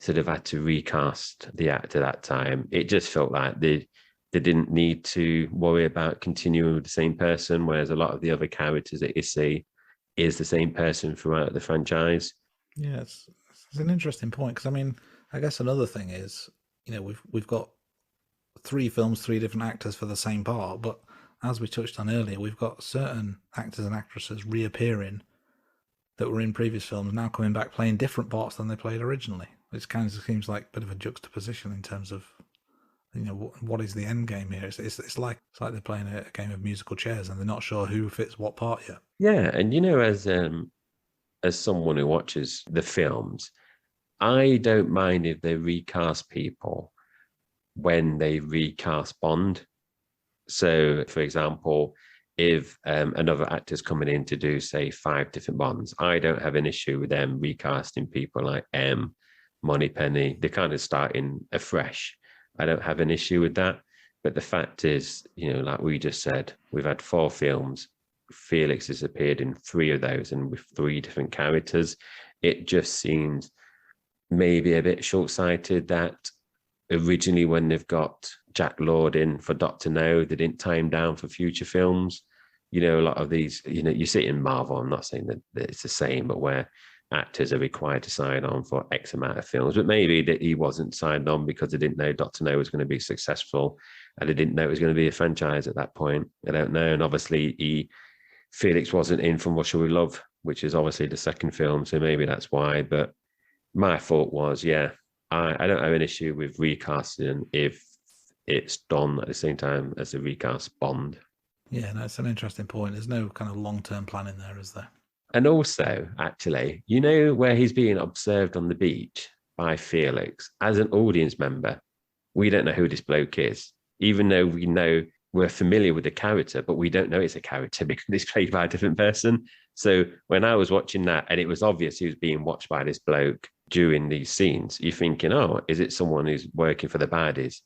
so they've had to recast the actor that time. It just felt like they didn't need to worry about continuing with the same person, whereas a lot of the other characters that you see is the same person throughout the franchise. Yeah, it's an interesting point, because I mean, I guess another thing is, we've got 3 films, 3 different actors for the same part, but as we touched on earlier, we've got certain actors and actresses reappearing that were in previous films now coming back playing different parts than they played originally. It kind of seems like a bit of a juxtaposition in terms of, what is the end game here? It's like they're playing a game of musical chairs and they're not sure who fits what part yet. Yeah, and as someone who watches the films, I don't mind if they recast people when they recast Bond. So, for example, if another actor's coming in to do, say, 5 different Bonds, I don't have an issue with them recasting people like M, Moneypenny. They're kind of starting afresh. I don't have an issue with that. But the fact is, like we just said, we've had 4 films. Felix has appeared in 3 of those and with 3 different characters. It just seems maybe a bit short-sighted that originally when they've got Jack Lord in for Dr. No, they didn't tie him down for future films. A lot of these, you see it in Marvel. I'm not saying that it's the same, but where actors are required to sign on for X amount of films, but maybe that he wasn't signed on because they didn't know Dr. No was going to be successful and they didn't know it was going to be a franchise at that point. I don't know. And obviously Felix wasn't in From Russia With Love, which is obviously the second film. So maybe that's why. But my thought was, I don't have an issue with recasting if it's done at the same time as the recast Bond. Yeah, no, it's an interesting point. There's no kind of long-term plan in there, is there? And also, actually, where he's being observed on the beach by Felix, as an audience member, we don't know who this bloke is, even though we're familiar with the character, but we don't know it's a character because it's played by a different person. So when I was watching that and it was obvious he was being watched by this bloke during these scenes, you're thinking, oh, is it someone who's working for the baddies?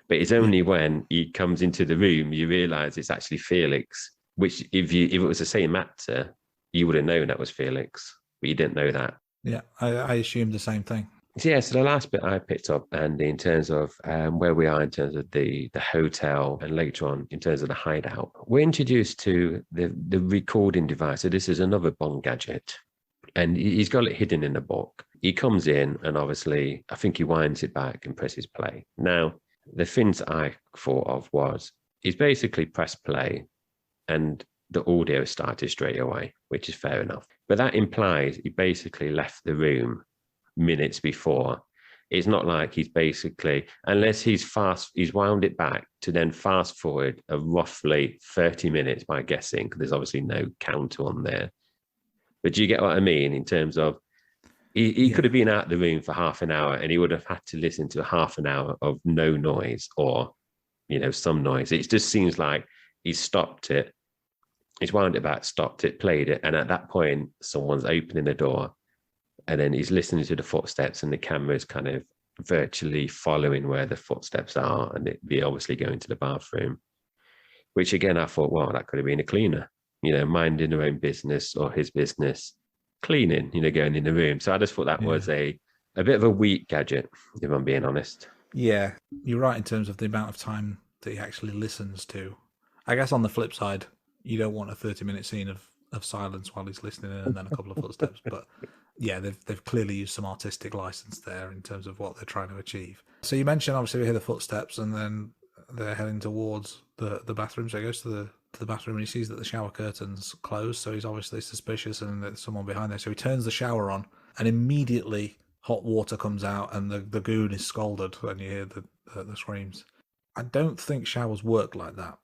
But it's only when he comes into the room, you realize it's actually Felix, which if it was the same actor, you would have known that was Felix, but you didn't know that. Yeah, I assumed the same thing. So the last bit I picked up, Andy, in terms of where we are in terms of the hotel and later on in terms of the hideout, we're introduced to the recording device. So this is another Bond gadget, and he's got it hidden in the book. He comes in and obviously, I think he winds it back and presses play. Now, the things I thought of was he's basically pressed play and the audio started straight away, which is fair enough. But that implies he basically left the room minutes before. It's not like he's basically, unless he's wound it back to then fast forward a roughly 30 minutes by guessing, because there's obviously no counter on there. But do you get what I mean in terms of he could have been out of the room for half an hour and he would have had to listen to half an hour of no noise or, some noise. It just seems like he's stopped it. He's wound it back, stopped it, played it. And at that point, someone's opening the door and then he's listening to the footsteps and the camera's kind of virtually following where the footsteps are. And it'd be obviously going to the bathroom, which again, I thought, well, that could have been a cleaner, minding her own business or his business, cleaning, going in the room. So I just thought that was a bit of a weak gadget, if I'm being honest. Yeah, you're right in terms of the amount of time that he actually listens to. I guess on the flip side, you don't want a 30-minute scene of silence while he's listening in and then a couple of footsteps. But Yeah, they've clearly used some artistic license there in terms of what they're trying to achieve. So you mentioned obviously we hear the footsteps and then they're heading towards the bathroom. So he goes to the bathroom and he sees that the shower curtain's closed. So he's obviously suspicious and there's someone behind there. So he turns the shower on and immediately hot water comes out and the goon is scalded and you hear the screams. I don't think showers work like that.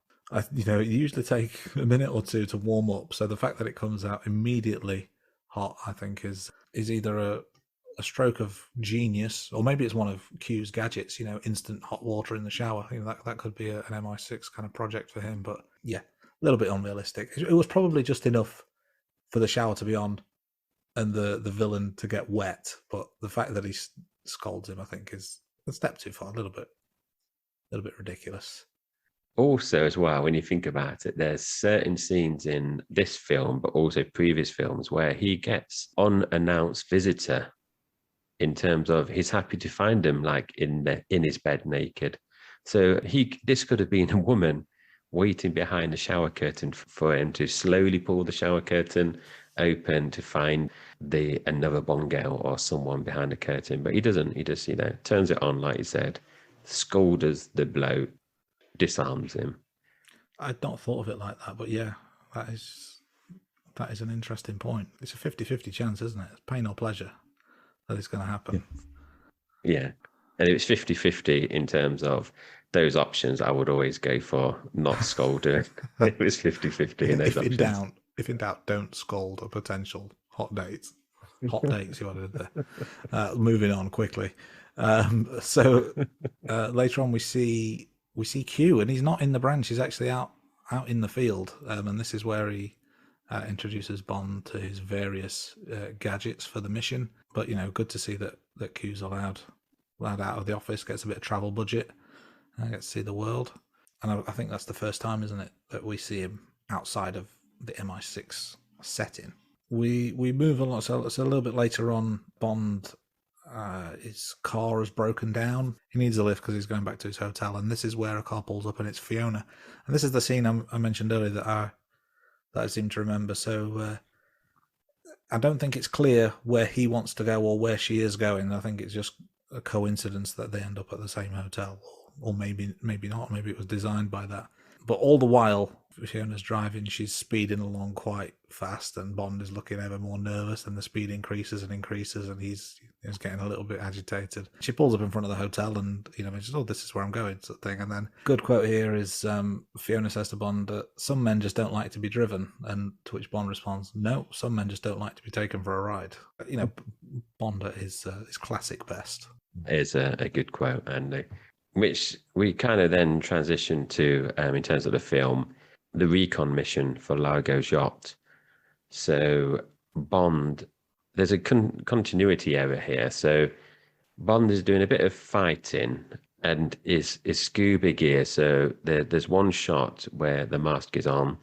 You usually take a minute or two to warm up. So the fact that it comes out immediately hot, I think, is either a stroke of genius, or maybe it's one of Q's gadgets. Instant hot water in the shower. That could be an MI6 kind of project for him. But yeah, a little bit unrealistic. It was probably just enough for the shower to be on and the villain to get wet. But the fact that he scolds him, I think, is a step too far. A little bit ridiculous. Also, as well, when you think about it, there's certain scenes in this film, but also previous films, where he gets unannounced visitor in terms of he's happy to find him like in his bed naked. So this could have been a woman waiting behind the shower curtain for him to slowly pull the shower curtain open to find another Bond girl or someone behind the curtain. But he doesn't. He just, turns it on, like you said, scolds the bloke, disarms him. I'd not thought of it like that, but yeah, that is an interesting point. It's a 50-50 chance, isn't it? It's pain or pleasure that it's going to happen. Yeah. And it was 50-50 in terms of those options. I would always go for not scolding. It was 50-50 in those options. If in doubt, don't scold a potential hot date. Hot dates, you wanted there. Moving on quickly. So later on, we see Q, and he's not in the branch. He's actually out in the field, and this is where he introduces Bond to his various gadgets for the mission. But good to see that Q's allowed out of the office, gets a bit of travel budget, and gets to see the world. And I think that's the first time, isn't it, that we see him outside of the MI6 setting. We move along. So it's a little bit later on. Bond, his car has broken down. He needs a lift because he's going back to his hotel, and this is where a car pulls up, and it's Fiona. And this is the scene I mentioned earlier that I seem to remember. So I don't think it's clear where he wants to go or where she is going. I think it's just a coincidence that they end up at the same hotel, or maybe not. Maybe it was designed by that. But all the while, Fiona's driving, she's speeding along quite fast, and Bond is looking ever more nervous, and the speed increases and increases, and he's getting a little bit agitated. She pulls up in front of the hotel and, mentions, "Oh, this is where I'm going," sort of thing. And then, good quote here is Fiona says to Bond, "Some men just don't like to be driven," and to which Bond responds, "No, some men just don't like to be taken for a ride." Bond at his classic best. It's a good quote, and which we kind of then transition to, in terms of the film, the recon mission for Largo's yacht. So Bond, there's a continuity error here. So Bond is doing a bit of fighting and is scuba gear. So there's one shot where the mask is on,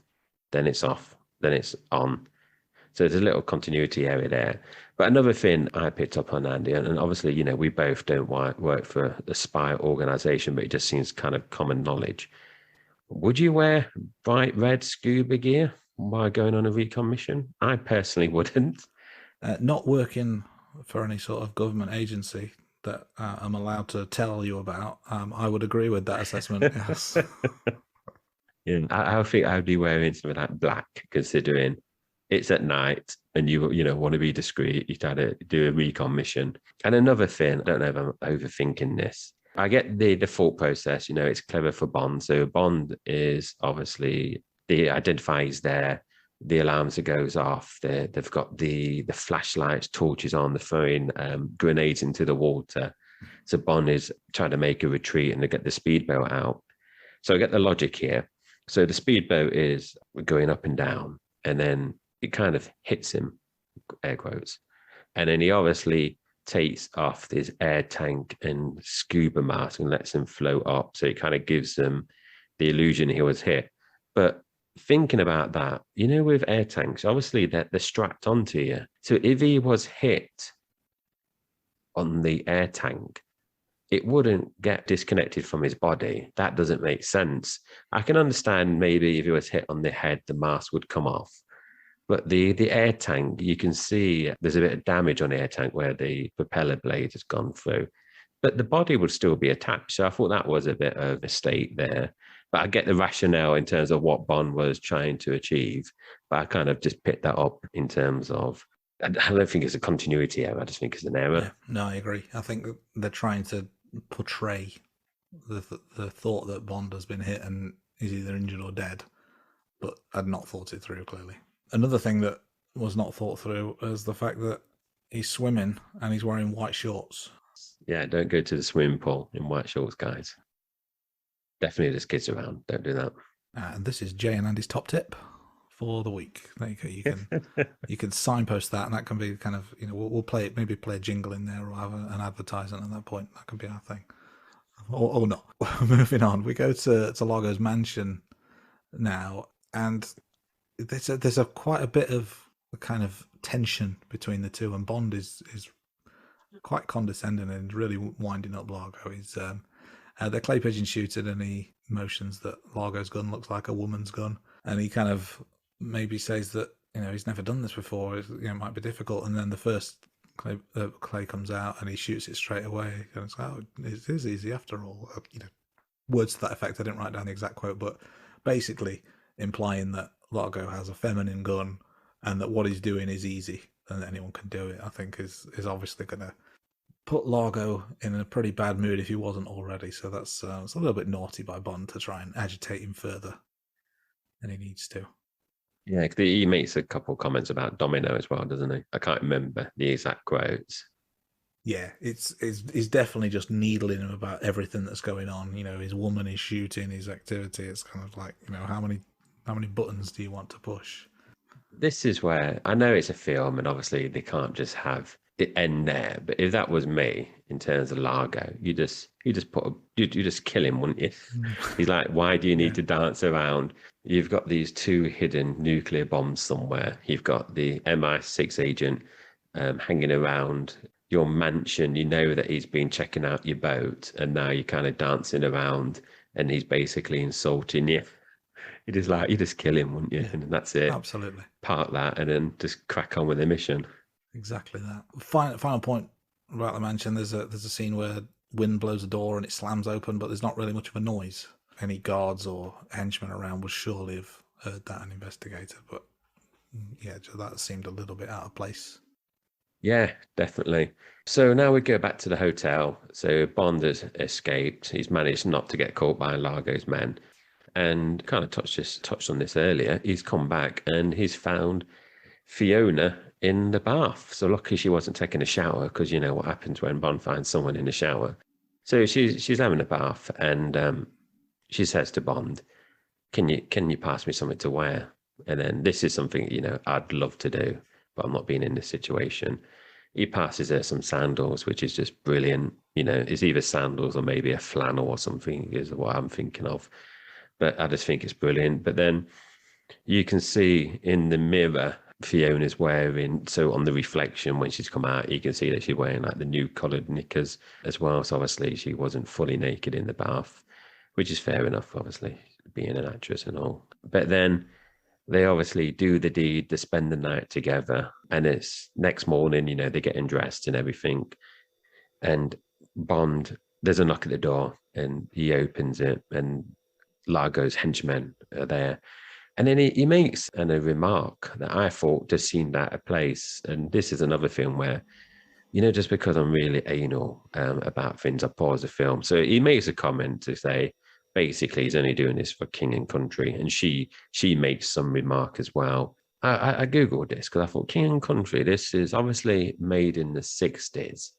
then it's off, then it's on. So there's a little continuity error there. But another thing I picked up on, Andy, and obviously, we both don't work for the spy organization, but it just seems kind of common knowledge. Would you wear bright red scuba gear while going on a recon mission? I personally wouldn't. Not working for any sort of government agency that I'm allowed to tell you about, I would agree with that assessment, yes. Yeah, I think I'd be wearing something like black, considering it's at night and you want to be discreet. You try to do a recon mission. And another thing, I don't know if I'm overthinking this. I get the thought process, it's clever for Bond. So Bond is obviously, the identifier is there, the alarms that goes off, they've got the flashlights, torches on, they're throwing grenades into the water. So Bond is trying to make a retreat and they get the speedboat out. So I get the logic here. So the speedboat is going up and down, and then it kind of hits him, air quotes. And then he obviously takes off his air tank and scuba mask and lets him float up. So it kind of gives them the illusion he was hit. But thinking about that, with air tanks, obviously they're strapped onto you. So if he was hit on the air tank, it wouldn't get disconnected from his body. That doesn't make sense. I can understand maybe if he was hit on the head, the mask would come off. But the air tank, you can see there's a bit of damage on the air tank where the propeller blade has gone through. But the body would still be attached. So I thought that was a bit of a mistake there. But I get the rationale in terms of what Bond was trying to achieve. But I kind of just picked that up in terms of, I don't think it's a continuity error. I just think it's an error. Yeah, no, I agree. I think that they're trying to portray the thought that Bond has been hit and is either injured or dead, but I'd not thought it through, clearly. Another thing that was not thought through is the fact that he's swimming and he's wearing white shorts. Yeah, don't go to the swimming pool in white shorts, guys. Definitely there's kids around. Don't do that. And this is Jay and Andy's top tip for the week. There you go. You can signpost that, and that can be kind of, we'll play it, maybe play a jingle in there or have an advertisement at that point. That can be our thing. Or not. Moving on, we go to Largo's mansion now, and there's a quite a bit of kind of tension between the two, and Bond is quite condescending and really winding up Largo. He's they're clay pigeon shooting, and he motions that Largo's gun looks like a woman's gun, and he kind of maybe says that he's never done this before. It might be difficult, and then the first clay comes out and he shoots it straight away. And it's like, oh, it is easy after all. Words to that effect. I didn't write down the exact quote, but basically implying that Largo has a feminine gun and that what he's doing is easy and that anyone can do it. I think is obviously going to put Largo in a pretty bad mood if he wasn't already. So that's it's a little bit naughty by Bond to try and agitate him further than he needs to. Yeah, he makes a couple comments about Domino as well, doesn't he? I can't remember the exact quotes. Yeah, it's definitely just needling him about everything that's going on. His woman is shooting, his activity. It's kind of like, how many buttons do you want to push? This is where I know it's a film, and obviously they can't just have it end there. But if that was me, in terms of Largo, you just kill him, wouldn't you? He's like, why do you need to dance around? You've got these two hidden nuclear bombs somewhere. You've got the MI6 agent hanging around your mansion. You know that he's been checking out your boat, and now you're kind of dancing around, and he's basically insulting you. You just kill him, wouldn't you? Yeah, and that's it. Absolutely. Park that and then just crack on with the mission. Exactly that. Final point about the mansion. There's a scene where wind blows a door and it slams open, but there's not really much of a noise. Any guards or henchmen around would surely have heard that and investigated. But yeah, that seemed a little bit out of place. Yeah, definitely. So now we go back to the hotel. So Bond has escaped. He's managed not to get caught by Largo's men. And kind of touched on this earlier. He's come back and he's found Fiona in the bath. So luckily she wasn't taking a shower, because you know what happens when Bond finds someone in the shower. So she's having a bath, and she says to Bond, "Can you pass me something to wear?" And then this is something I'd love to do, but I'm not being in this situation. He passes her some sandals, which is just brilliant. It's either sandals or maybe a flannel or something is what I'm thinking of. But I just think it's brilliant. But then you can see in the mirror, Fiona's wearing, so on the reflection when she's come out, you can see that she's wearing like the new coloured knickers as well. So obviously she wasn't fully naked in the bath, which is fair enough, obviously, being an actress and all. But then they obviously do the deed, they spend the night together, and it's next morning, they're getting dressed and everything. And Bond, there's a knock at the door and he opens it, and Largo's henchmen are there. And then he makes a remark that I thought just seemed out of place. And this is another film where, just because I'm really anal about things, I pause the film. So he makes a comment to say, basically, he's only doing this for king and country. And she makes some remark as well. I Googled this because I thought, king and country, this is obviously made in the 60s.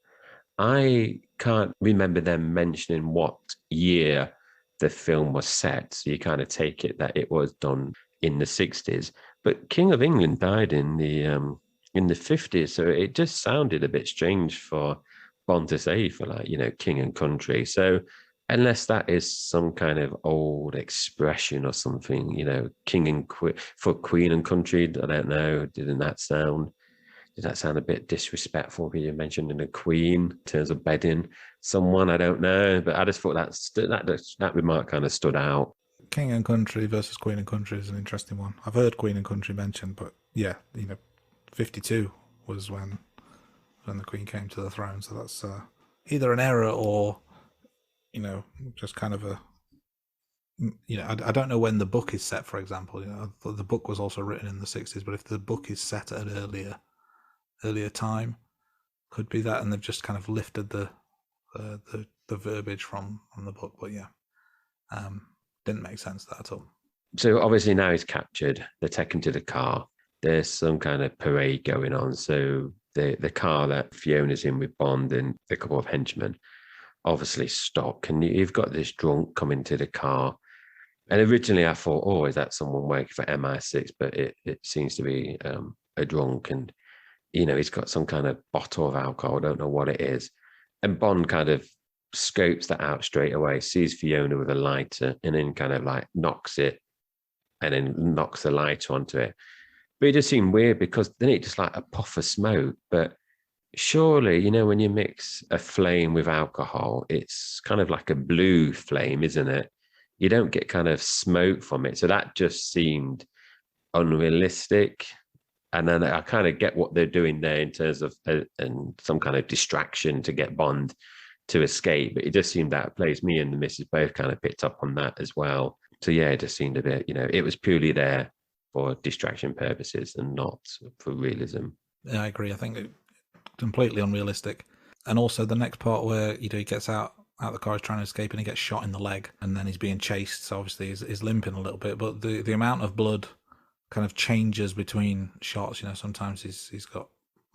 I can't remember them mentioning what year the film was set. So you kind of take it that it was done in the 60s. But King of England died in the 50s. So it just sounded a bit strange for Bond to say for king and country. So unless that is some kind of old expression or something, king and for queen and country, I don't know. Did that sound a bit disrespectful when you mentioned a queen in terms of bedding someone? I don't know, but I just thought that remark kind of stood out. King and Country versus Queen and Country is an interesting one. I've heard Queen and Country mentioned, but yeah, 52 was when the Queen came to the throne. So that's either an error or, just kind of a, I don't know when the book is set, for example. The book was also written in the 60s, but if the book is set at an earlier time, could be that, and they've just kind of lifted the verbiage from the book. But yeah, didn't make sense that at all. So obviously now he's captured. They take him to the car. There's some kind of parade going on. So the car that Fiona's in with Bond and a couple of henchmen obviously stop. And you've got this drunk coming to the car. And originally I thought, oh, is that someone working for MI6? But it seems to be a drunk. And, he's got some kind of bottle of alcohol. I don't know what it is. And Bond kind of scopes that out straight away, sees Fiona with a lighter, and then kind of like knocks it and then knocks the lighter onto it. But it just seemed weird because then it just like a puff of smoke. But surely, when you mix a flame with alcohol, it's kind of like a blue flame, isn't it? You don't get kind of smoke from it. So that just seemed unrealistic. And then I kind of get what they're doing there in terms of and some kind of distraction to get Bond to escape. But it just seemed out of place. Me and the missus both kind of picked up on that as well. So yeah, it just seemed a bit, it was purely there for distraction purposes and not for realism. Yeah, I agree. I think it's completely unrealistic. And also the next part where, he gets out the car, he's trying to escape and he gets shot in the leg and then he's being chased. So obviously he's limping a little bit, but the amount of blood kind of changes between shots. Sometimes he's got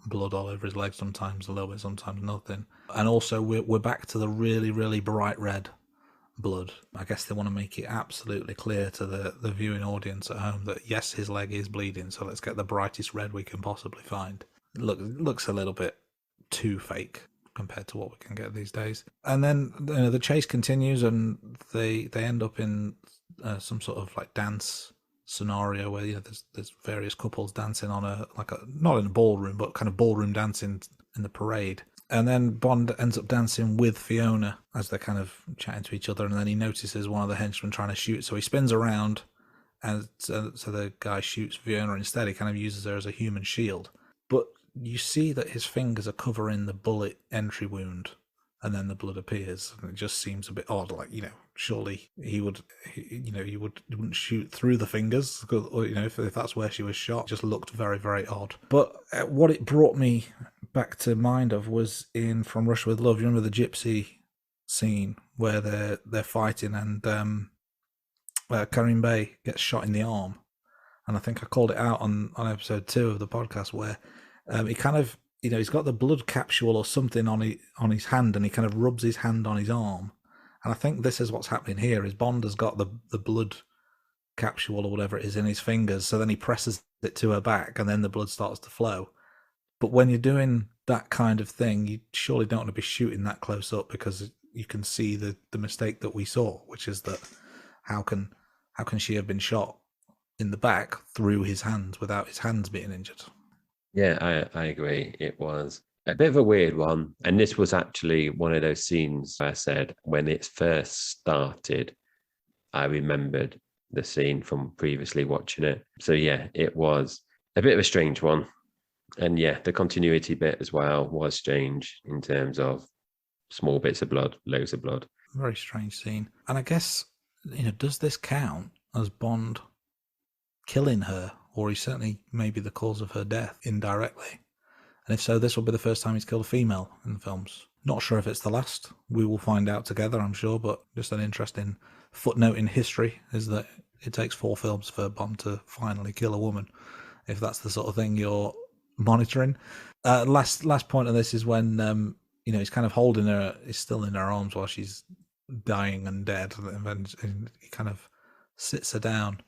blood all over his leg, sometimes a little bit, sometimes nothing. And also we're back to the really, really bright red blood. I guess they want to make it absolutely clear to the viewing audience at home that yes, his leg is bleeding, so let's get the brightest red we can possibly find. It looks a little bit too fake compared to what we can get these days. And then the chase continues and they end up in some sort of like dance scenario where there's various couples dancing on not in a ballroom, but kind of ballroom dancing in the parade. And then Bond ends up dancing with Fiona as they're kind of chatting to each other, and then he notices one of the henchmen trying to shoot, so he spins around, and so the guy shoots Fiona instead. He kind of uses her as a human shield, but you see that his fingers are covering the bullet entry wound, and then the blood appears, and it just seems a bit odd. Like, surely he wouldn't shoot through the fingers, or, if that's where she was shot. It just looked very, very odd. But what it brought me back to mind of was in From Russia with Love. You remember the gypsy scene where they're fighting and Karim Bey gets shot in the arm, and I think I called it out on episode 2 of the podcast where he kind of he's got the blood capsule or something on his hand, and he kind of rubs his hand on his arm. And I think this is what's happening here, is Bond has got the blood capsule or whatever it is in his fingers, so then he presses it to her back and then the blood starts to flow. But when you're doing that kind of thing, you surely don't want to be shooting that close up, because you can see the mistake that we saw, which is that how can she have been shot in the back through his hands without his hands being injured? Yeah, I agree. It was a bit of a weird one. And this was actually one of those scenes where I said when it first started, I remembered the scene from previously watching it. So yeah, it was a bit of a strange one. And yeah, the continuity bit as well was strange in terms of small bits of blood, loads of blood. Very strange scene. And I guess, does this count as Bond killing her? Or he's certainly maybe the cause of her death indirectly. And if so, this will be the first time he's killed a female in the films. Not sure if it's the last. We will find out together, I'm sure, but just an interesting footnote in history is that it takes 4 films for Bond to finally kill a woman, if that's the sort of thing you're monitoring. Last point of this is when he's kind of holding her, he's still in her arms while she's dying and dead, and then he kind of sits her down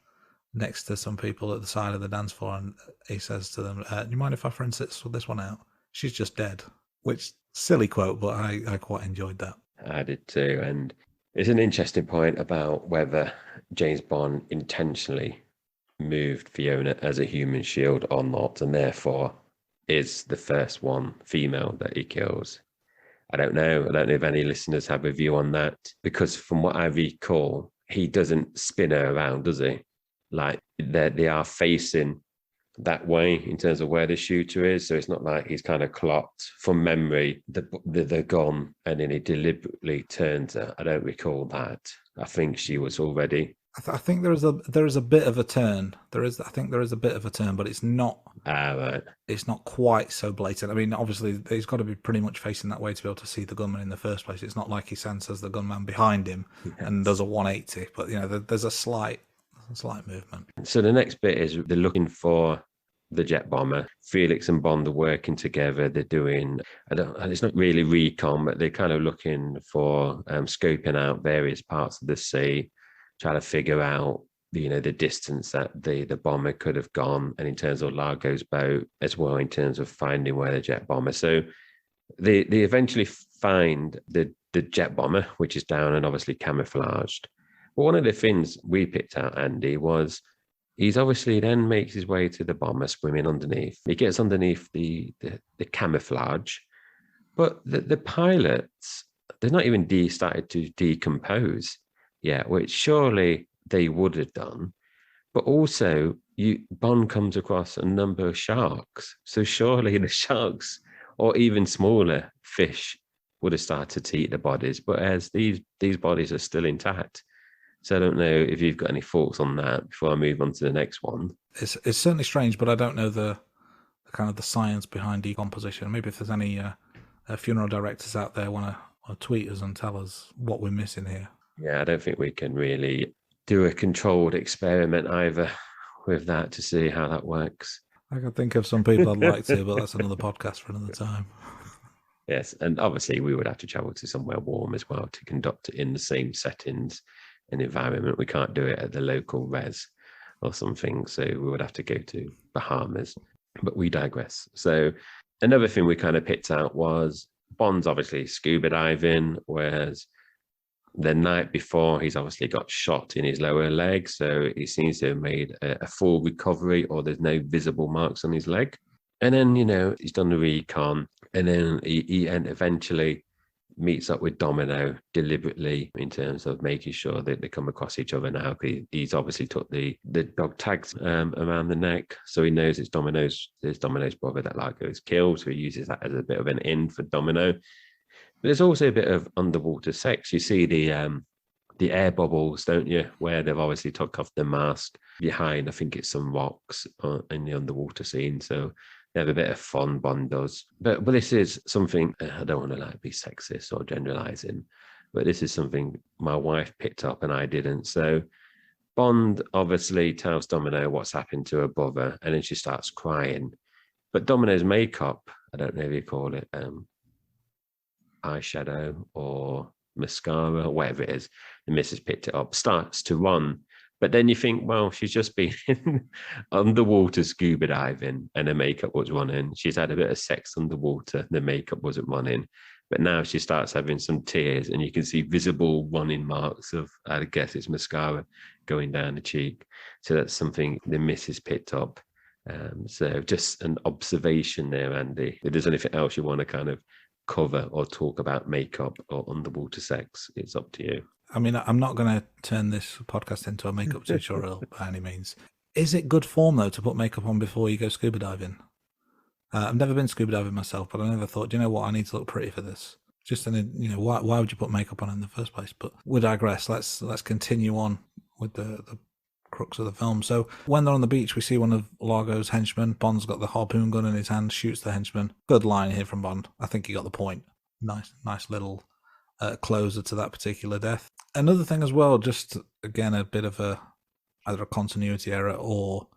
next to some people at the side of the dance floor, and he says to them, do you mind if our friend sits this one out? She's just dead. Which, silly quote, but I quite enjoyed that. I did too. And it's an interesting point about whether James Bond intentionally moved Fiona as a human shield or not, and therefore is the first one female that he kills. I don't know if any listeners have a view on that, because from what I recall, he doesn't spin her around, does he? Like they are facing that way in terms of where the shooter is. So it's not like he's kind of clocked from memory the gun and then he deliberately turns her. I don't recall that. I think she was already. I think there is a bit of a turn. I think there is a bit of a turn, but it's not. Right. It's not quite so blatant. I mean, obviously, he's got to be pretty much facing that way to be able to see the gunman in the first place. It's not like he senses the gunman behind him and does a 180. But there's a slight movement. So the next bit is they're looking for the jet bomber. Felix and Bond are working together. They're doing, it's not really recon, but they're kind of looking for scoping out various parts of the sea, trying to figure out the distance that the bomber could have gone, and in terms of Largo's boat as well, in terms of finding where the jet bomber. So they eventually find the jet bomber, which is down and obviously camouflaged. But one of the things we picked out, Andy, was he's obviously then makes his way to the bomber swimming underneath. He gets underneath the camouflage, but the pilots, they're not even started to decompose yet, which surely they would have done. But also, Bond comes across a number of sharks. So surely the sharks or even smaller fish would have started to eat the bodies. But as these bodies are still intact. So I don't know if you've got any thoughts on that before I move on to the next one. It's certainly strange, but I don't know the kind of the science behind decomposition. Maybe if there's any funeral directors out there want to tweet us and tell us what we're missing here. Yeah, I don't think we can really do a controlled experiment either with that to see how that works. I can think of some people I'd like to, but that's another podcast for another time. Yes, and obviously we would have to travel to somewhere warm as well to conduct it in the same settings and environment. We can't do it at the local res or something, so we would have to go to Bahamas, but we digress. So another thing we kind of picked out was Bond's obviously scuba diving, whereas the night before he's obviously got shot in his lower leg, so he seems to have made a full recovery, or there's no visible marks on his leg. And then he's done the recon, and then he eventually meets up with Domino deliberately in terms of making sure that they come across each other now. He's obviously took the dog tags around the neck, so he knows it's Domino's brother that Largo has killed, so he uses that as a bit of an in for Domino. But there's also a bit of underwater sex. You see the air bubbles, don't you, where they've obviously took off the mast behind, I think it's some rocks in the underwater scene, so they have a bit of fun, Bond does. But this is something, I don't want to be sexist or generalizing, but this is something my wife picked up and I didn't. So Bond obviously tells Domino what's happened to her brother, and then she starts crying. But Domino's makeup, I don't know if you call it eyeshadow or mascara, or whatever it is, the missus picked it up, starts to run. But then you think, well, she's just been underwater scuba diving and her makeup was running. She's had a bit of sex underwater, the makeup wasn't running. But now she starts having some tears and you can see visible running marks of, I guess it's mascara going down the cheek. So that's something the missus picked up. So just an observation there, Andy. If there's anything else you want to kind of cover or talk about makeup or underwater sex, it's up to you. I mean, I'm not going to turn this podcast into a makeup tutorial by any means. Is it good form, though, to put makeup on before you go scuba diving? I've never been scuba diving myself, but I never thought, you know what, I need to look pretty for this. Just, why would you put makeup on in the first place? But we digress. Let's continue on with the crux of the film. So when they're on the beach, we see one of Largo's henchmen. Bond's got the harpoon gun in his hand, shoots the henchman. Good line here from Bond. I think he got the point. Nice little closer to that particular death. Another thing as well, just again a bit of either a continuity error or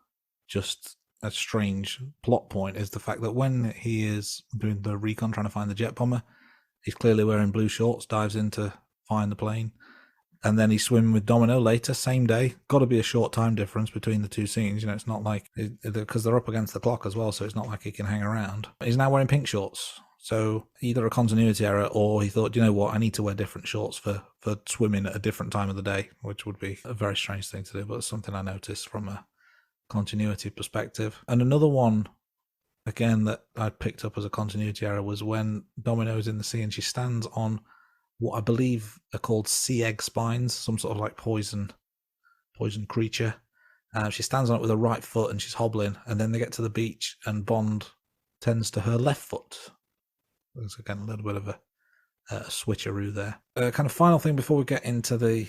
just a strange plot point, is the fact that when he is doing the recon trying to find the jet bomber, he's clearly wearing blue shorts, dives in to find the plane, and then he's swimming with Domino later, same day. Got to be a short time difference between the two scenes. It's not like, because they're up against the clock as well, so it's not like he can hang around. He's now wearing pink shorts. So either a continuity error, or he thought, you know what, I need to wear different shorts for swimming at a different time of the day, which would be a very strange thing to do, but it's something I noticed from a continuity perspective. And another one, again, that I picked up as a continuity error was when Domino's in the sea and she stands on what I believe are called sea egg spines, some sort of like poison creature. She stands on it with her right foot and she's hobbling, and then they get to the beach and Bond tends to her left foot. There's again a little bit of a switcheroo there. Kind of final thing before we get into the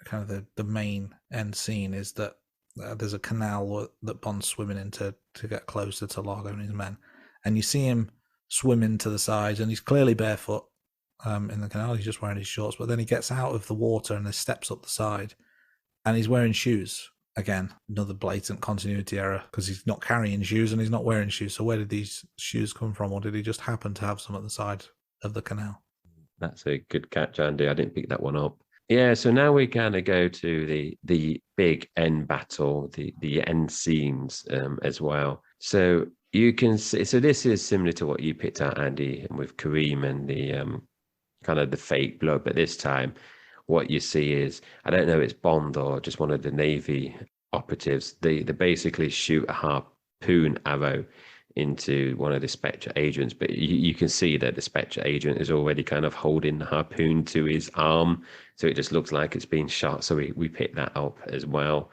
kind of the main end scene is that there's a canal that Bond's swimming into to get closer to Largo and his men, and you see him swimming to the side, and he's clearly barefoot in the canal. He's just wearing his shorts, but then he gets out of the water and he steps up the side, and he's wearing shoes. Again, another blatant continuity error because he's not carrying shoes and he's not wearing shoes. So where did these shoes come from, or did he just happen to have some at the side of the canal? That's a good catch, Andy. I didn't pick that one up. Yeah, so now we kind of go to the big end battle, the end scenes as well. So you can see, so this is similar to what you picked out, Andy, with Kareem and the kind of the fake blood, but this time what you see is, I don't know, it's Bond or just one of the Navy operatives. They basically shoot a harpoon arrow into one of the Spectre agents, but you can see that the Spectre agent is already kind of holding the harpoon to his arm, so it just looks like it's been shot. So we picked that up as well.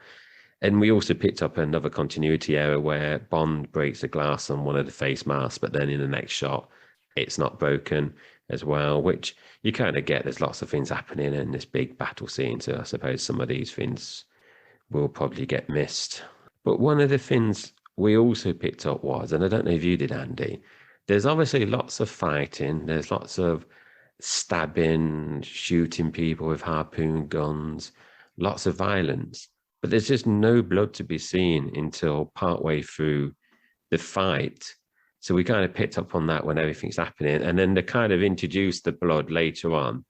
And we also picked up another continuity error where Bond breaks the glass on one of the face masks, but then in the next shot, it's not broken as well, which you kind of get. There's lots of things happening in this big battle scene, so I suppose some of these things will probably get missed. But one of the things we also picked up was, and I don't know if you did, Andy, there's obviously lots of fighting, there's lots of stabbing, shooting people with harpoon guns, lots of violence, but there's just no blood to be seen until partway through the fight. So we kind of picked up on that when everything's happening. And then they kind of introduced the blood later on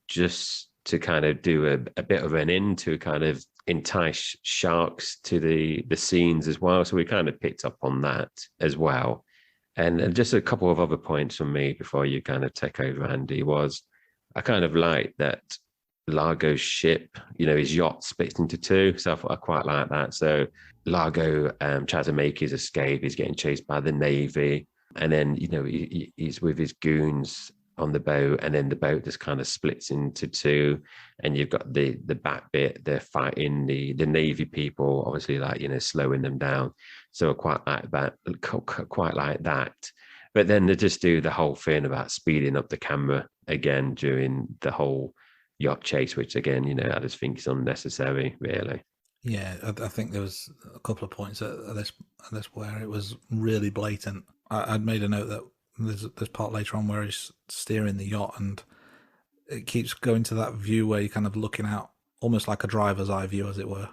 just to kind of do a bit of an in to kind of entice sharks to the scenes as well. So we kind of picked up on that as well. And just a couple of other points from me before you kind of take over, Andy, was I kind of like that Largo's ship, his yacht splits into two. So I quite like that. So Largo tries to make his escape. He's getting chased by the Navy. And then, he's with his goons on the boat, and then the boat just kind of splits into two. And you've got the back bit, they're fighting the Navy people, obviously, slowing them down. So I quite like that. But then they just do the whole thing about speeding up the camera again during the whole yacht chase, which again, I just think is unnecessary, really. Yeah, I think there was a couple of points at this where it was really blatant. I'd made a note that there's part later on where he's steering the yacht, and it keeps going to that view where you're kind of looking out, almost like a driver's eye view, as it were.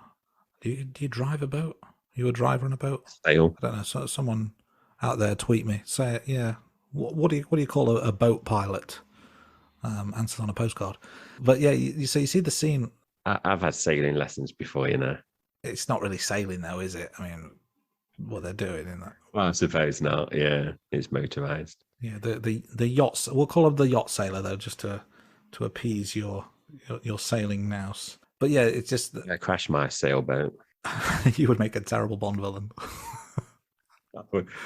Do you drive a boat? Are you a driver on a boat? Sail. I don't know. So someone out there tweet me. Say it. Yeah. What do you call a boat pilot? Answered on a postcard. But yeah, you see the scene. I've had sailing lessons before, It's not really sailing though, is it? I mean, what they're doing in that. Well, I suppose not. Yeah, it's motorized. Yeah, the yachts. We'll call him the yacht sailor though, just to appease your sailing nous. But yeah, it's just I crashed my sailboat. You would make a terrible Bond villain.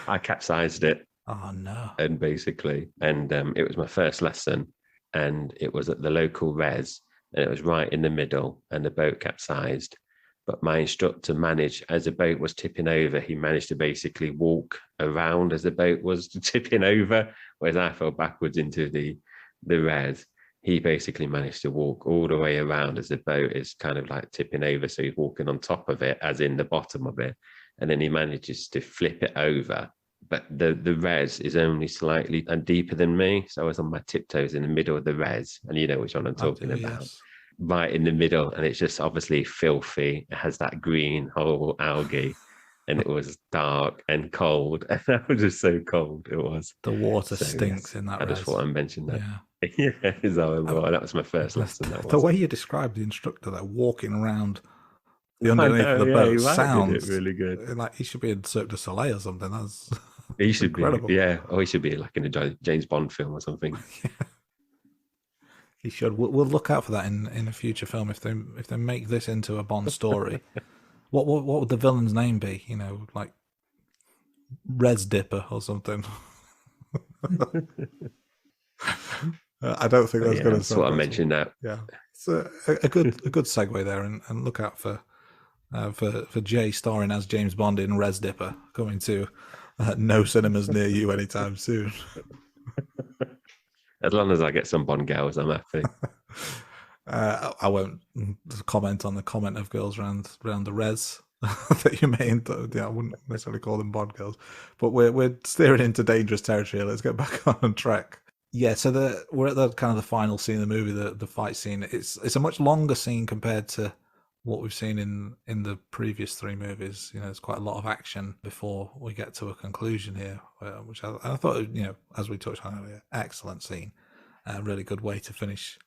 I capsized it. Oh no! And it was my first lesson, and it was at the local res, and it was right in the middle, and the boat capsized. But my instructor managed, as the boat was tipping over, he managed to basically walk around as the boat was tipping over, whereas I fell backwards into the res. He basically managed to walk all the way around as the boat is kind of like tipping over. So he's walking on top of it, as in the bottom of it. And then he manages to flip it over. But the res is only slightly deeper than me. So I was on my tiptoes in the middle of the res. And you know which one I'm talking about. Yes. Right in the middle, and it's just obviously filthy. It has that green horrible algae, and it was dark and cold, and that was just so cold. It was. The water stinks in that. I just thought I'd mention that. Yeah, yeah, it's horrible. That was my first lesson. The way you described the instructor, that walking around the underneath of the boat sounds really good. Like he should be in Cirque du Soleil or something. That's he should incredible. Be. Yeah, or he should be like in a James Bond film or something. Yeah. He should. We'll look out for that in a future film if they make this into a Bond story. What would the villain's name be? Like Res Dipper or something. I don't think But that's yeah, going I to just sound want to right. mention that. Yeah, it's a good segue there, and look out for Jay starring as James Bond in Res Dipper coming to no cinemas near you anytime soon. As long as I get some Bond girls, I'm happy. I won't comment on the comment of girls around the res that you made. Yeah, I wouldn't necessarily call them Bond girls, but we're steering into dangerous territory. Let's get back on track. Yeah, so we're at the kind of the final scene of the movie, the fight scene. It's a much longer scene compared to what we've seen in the previous three movies. You know, there's quite a lot of action before we get to a conclusion here, which I thought, you know, as we touched on earlier, excellent scene, really good way to finish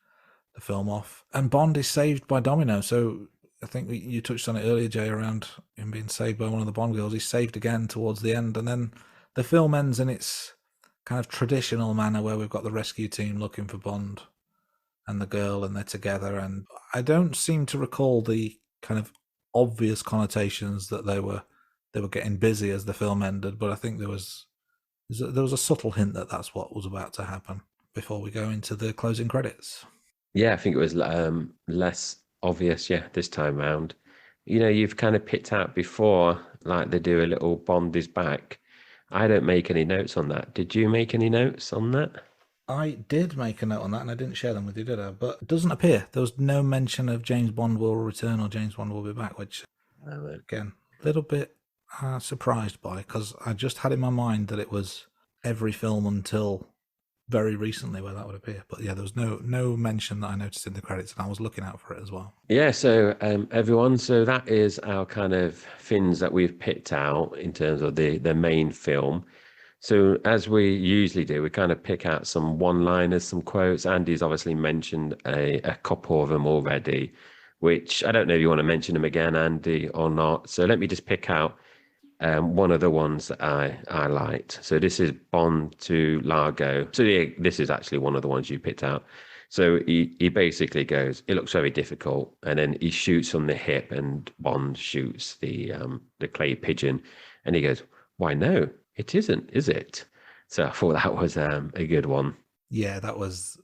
the film off. And Bond is saved by Domino. So I think you touched on it earlier, Jay, around him being saved by one of the Bond girls. He's saved again towards the end, and then the film ends in its kind of traditional manner where we've got the rescue team looking for Bond and the girl, and they're together. And I don't seem to recall the kind of obvious connotations that they were getting busy as the film ended, but I think there was a subtle hint that that's what was about to happen before we go into the closing credits. Yeah, I think it was less obvious, yeah, this time round. You know, you've kind of picked out before, like they do a little Bond is back. I don't make any notes on that. Did you make any notes on that? I did make a note on that, and I didn't share them with you, did I? But it doesn't appear. There was no mention of James Bond will return or James Bond will be back, which, again, a little bit surprised by, because I just had in my mind that it was every film until very recently where that would appear. But yeah, there was no mention that I noticed in the credits, and I was looking out for it as well. Yeah, so everyone, so that is our kind of fins that we've picked out in terms of the main film. So as we usually do, we kind of pick out some one-liners, some quotes. Andy's obviously mentioned a couple of them already, which I don't know if you want to mention them again, Andy, or not. So let me just pick out one of the ones that I liked. So this is Bond to Largo. So yeah, this is actually one of the ones you picked out. So he basically goes, it looks very difficult, and then he shoots from the hip, and Bond shoots the clay pigeon, and he goes, why no, it isn't, is it? So I thought that was a good one. Yeah, that was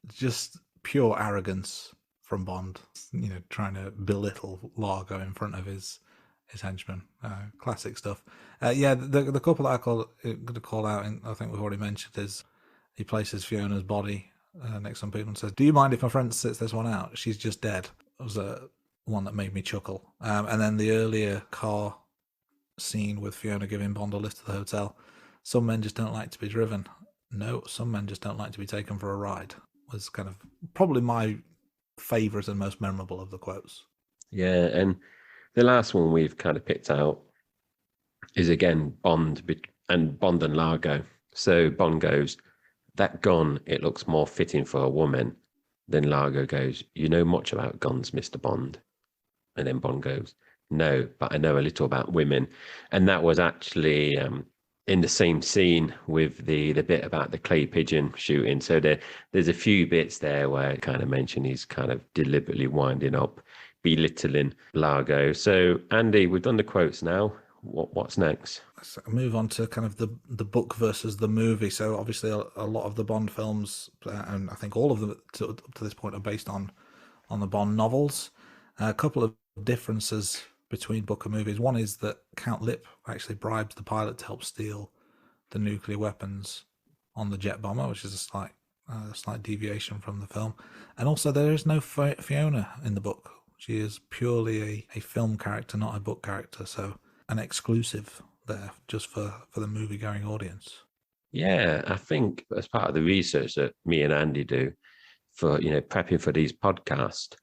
just pure arrogance from Bond, you know, trying to belittle Largo in front of his henchmen. Classic stuff. Yeah, the couple that I'm going to call out, and I think we've already mentioned, is he places Fiona's body next to some people and says, do you mind if my friend sits this one out? She's just dead. It was one that made me chuckle. And then the earlier car scene with Fiona giving Bond a lift to the hotel. Some men just don't like to be driven. No, some men just don't like to be taken for a ride. Was kind of probably my favourite and most memorable of the quotes. Yeah, and the last one we've kind of picked out is again Bond and Largo. So Bond goes, that gun, it looks more fitting for a woman. Then Largo goes, you know much about guns, Mr. Bond. And then Bond goes, no, but I know a little about women. And that was actually in the same scene with the bit about the clay pigeon shooting. So there's a few bits there where I kind of mention he's kind of deliberately winding up, belittling Largo. So Andy, we've done the quotes now. What's next? Let's move on to kind of the book versus the movie. So obviously a lot of the Bond films, and I think all of them up to this point, are based on the Bond novels. A couple of differences between book and movies. One is that Count Lip actually bribes the pilot to help steal the nuclear weapons on the jet bomber, which is a slight deviation from the film. And also there is no Fiona in the book. She is purely a film character, not a book character. So an exclusive there just for the movie-going audience. Yeah, I think as part of the research that me and Andy do for, you know, prepping for these podcasts,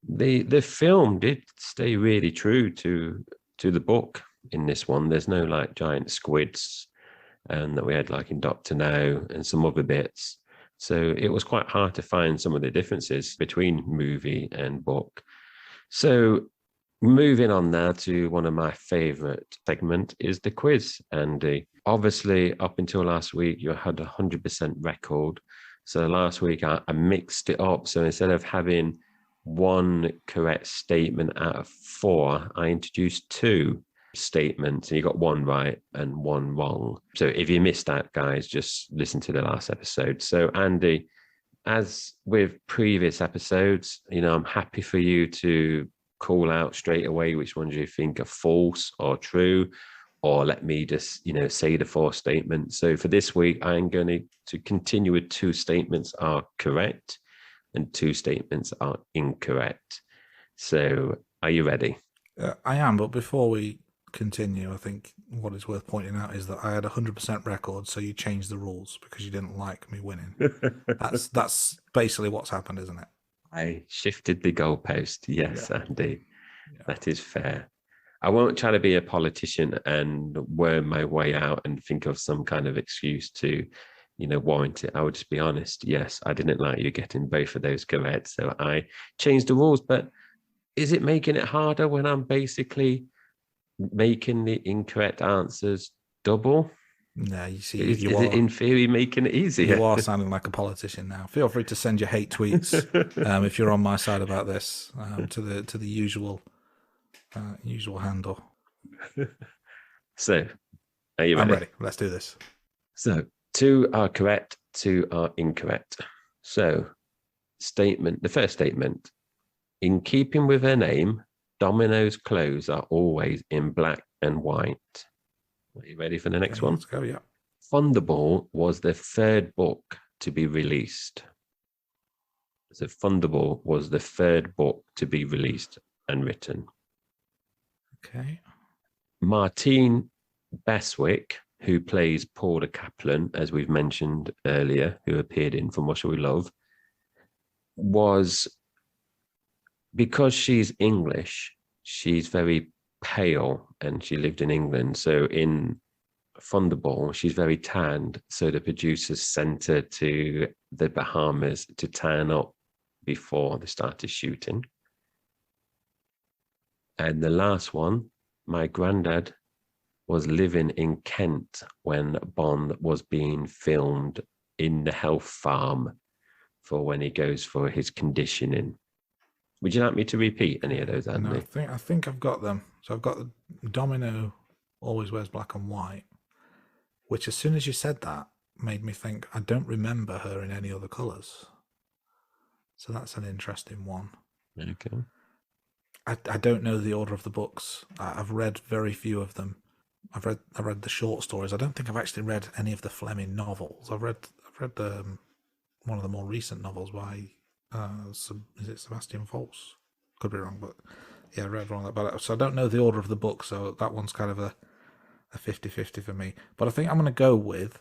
the film did stay really true to the book in this one. There's no like giant squids and that we had like in Doctor No and some other bits. So it was quite hard to find some of the differences between movie and book. So moving on now to one of my favorite segment is the quiz, Andy. Obviously, up until last week, you had 100% record. So last week I mixed it up. So instead of having one correct statement out of 4, I introduced 2 statements, and you got 1 right and 1 wrong. So if you missed that, guys, just listen to the last episode. So Andy, as with previous episodes, I'm happy for you to call out straight away which ones you think are false or true, or let me just, say the 4 statements. So for this week, I'm going to continue with 2 statements are correct and 2 statements are incorrect. So are you ready? I am, but before we continue, I think what is worth pointing out is that I had 100% record, so you changed the rules because you didn't like me winning. That's basically what's happened, isn't it? I shifted the goalpost. Yes, Yeah. Andy. Yeah. That is fair. I won't try to be a politician and worm my way out and think of some kind of excuse to, warrant it. I would just be honest. Yes, I didn't like you getting both of those correct, so I changed the rules. But is it making it harder when I'm basically making the incorrect answers double? No, you see, Is it in theory making it easier? You are sounding like a politician now. Feel free to send your hate tweets if you're on my side about this to the usual handle. So, are you ready? I'm ready. Let's do this. So, 2 are correct, 2 are incorrect. So, the first statement: in keeping with her name, Domino's clothes are always in black and white. Are you ready for the next one? Let's go, yeah. Thunderball was the 3rd book to be released. So Thunderball was the 3rd book to be released and written. Okay. Martine Beswick, who plays Paula Kaplan, as we've mentioned earlier, who appeared in From Russia We Love, was, because she's English, she's very pale and she lived in England. So in Thunderball, she's very tanned. So the producers sent her to the Bahamas to tan up before they started shooting. And the last one, my granddad was living in Kent when Bond was being filmed in the health farm for when he goes for his conditioning. Would you like me to repeat any of those, Andy? No, I think I've got them. So I've got Domino always wears black and white, which as soon as you said that made me think I don't remember her in any other colours. So that's an interesting one. Okay. I don't know the order of the books. I've read very few of them. I've read the short stories. I don't think I've actually read any of the Fleming novels. I've read one of the more recent novels by is it Sebastian Falls? Could be wrong, but yeah, I read one of that. But so I don't know the order of the book, so that one's kind of a 50-50 for me. But I think I'm going to go with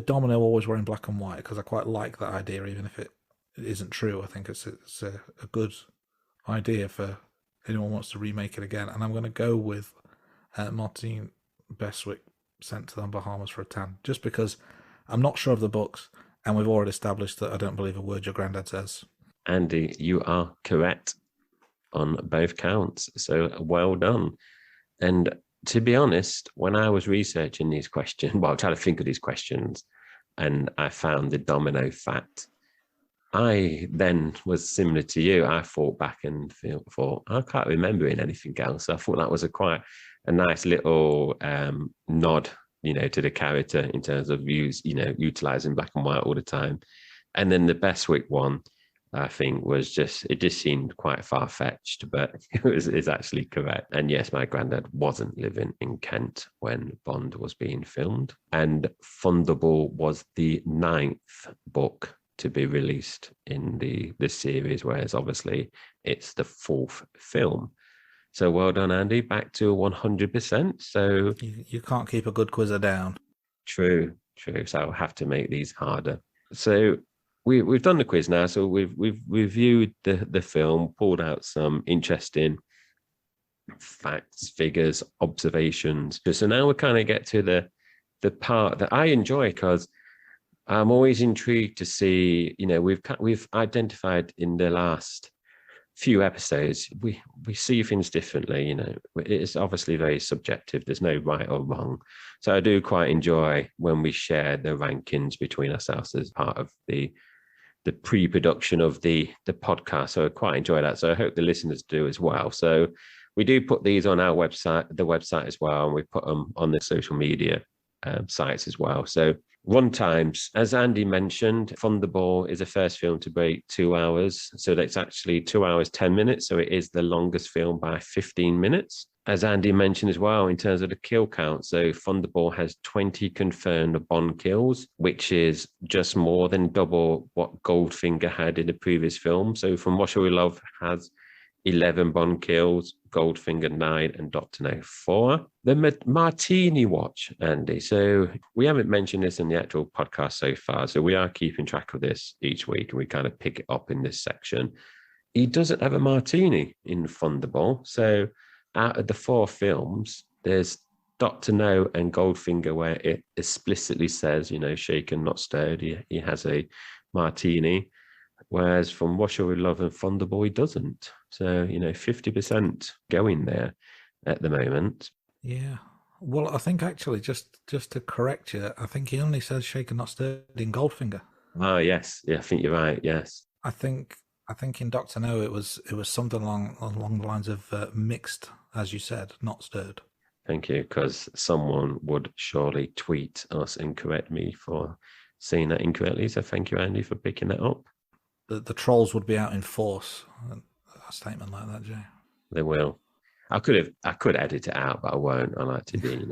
Domino always wearing black and white because I quite like that idea, even if it isn't true. I think it's a good idea for anyone who wants to remake it again. And I'm going to go with Martine Beswick sent to the Bahamas for a tan, just because I'm not sure of the books, and we've already established that I don't believe a word your granddad says. Andy, you are correct on both counts. So well done. And to be honest, when I was researching these questions, well, trying to think of these questions, and I found the domino fact, I then was similar to you. I thought back and thought, I can't remember anything else. I thought that was quite a nice little nod, to the character in terms of utilizing black and white all the time. And then the Bestwick one, I think, it just seemed quite far-fetched, but it's actually correct. And yes, my granddad wasn't living in Kent when Bond was being filmed. And Thunderball was the 9th book to be released in the series, whereas obviously it's the 4th film. So well done, Andy. Back to 100%. So you can't keep a good quizzer down. True. So I'll have to make these harder. So we've done the quiz now. So we've reviewed the film, pulled out some interesting facts, figures, observations. So now we kind of get to the part that I enjoy, because I'm always intrigued to see, we've identified in the last few episodes, we see things differently. It's obviously very subjective. There's no right or wrong. So I do quite enjoy when we share the rankings between ourselves as part of the pre-production of the podcast. So I quite enjoy that. So I hope the listeners do as well. So we do put these on our website, the website as well, and we put them on the social media sites as well. So Run times, as Andy mentioned, Thunderball is the first film to break 2 hours. So that's actually 2 hours, 10 minutes. So it is the longest film by 15 minutes. As Andy mentioned as well, in terms of the kill count, so Thunderball has 20 confirmed Bond kills, which is just more than double what Goldfinger had in the previous film. So From Russia with Love has 11 Bond kills, Goldfinger 9, and Dr. No 4. The Martini watch, Andy. So we haven't mentioned this in the actual podcast so far. So we are keeping track of this each week, and we kind of pick it up in this section. He doesn't have a martini in Thunderball. So out of the 4 films, there's Dr. No and Goldfinger where it explicitly says, shaken, not stirred. He has a martini. Whereas From Russia with Love and Thunderball, he doesn't. So, 50% going there at the moment. Yeah. Well, I think actually, just to correct you, I think he only says shaken, not stirred in Goldfinger. Oh, yes. Yeah, I think you're right. Yes. I think in Dr. No, it was something along the lines of mixed, as you said, not stirred. Thank you, because someone would surely tweet us and correct me for saying that incorrectly. So thank you, Andy, for picking that up. The trolls would be out in force. A statement like that, Jay. They will. I could edit it out, but I won't. I like to be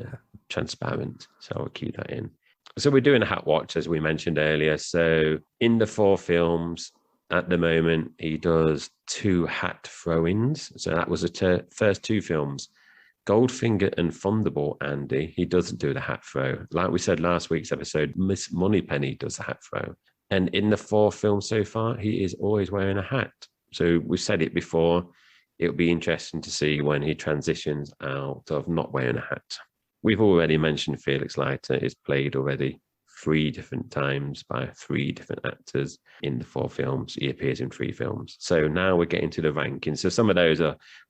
transparent, so I'll keep that in. So we're doing a hat watch, as we mentioned earlier. So in the 4 films at the moment, he does 2 hat throw-ins. So that was the first 2 films. Goldfinger and Thunderball, Andy, he doesn't do the hat throw. Like we said last week's episode, Miss Moneypenny does the hat throw. And in the 4 films so far, he is always wearing a hat. So we've said it before. It'll be interesting to see when he transitions out of not wearing a hat. We've already mentioned Felix Leiter is played already 3 different times by 3 different actors in the 4 films. He appears in 3 films. So now we're getting to the rankings. So some of those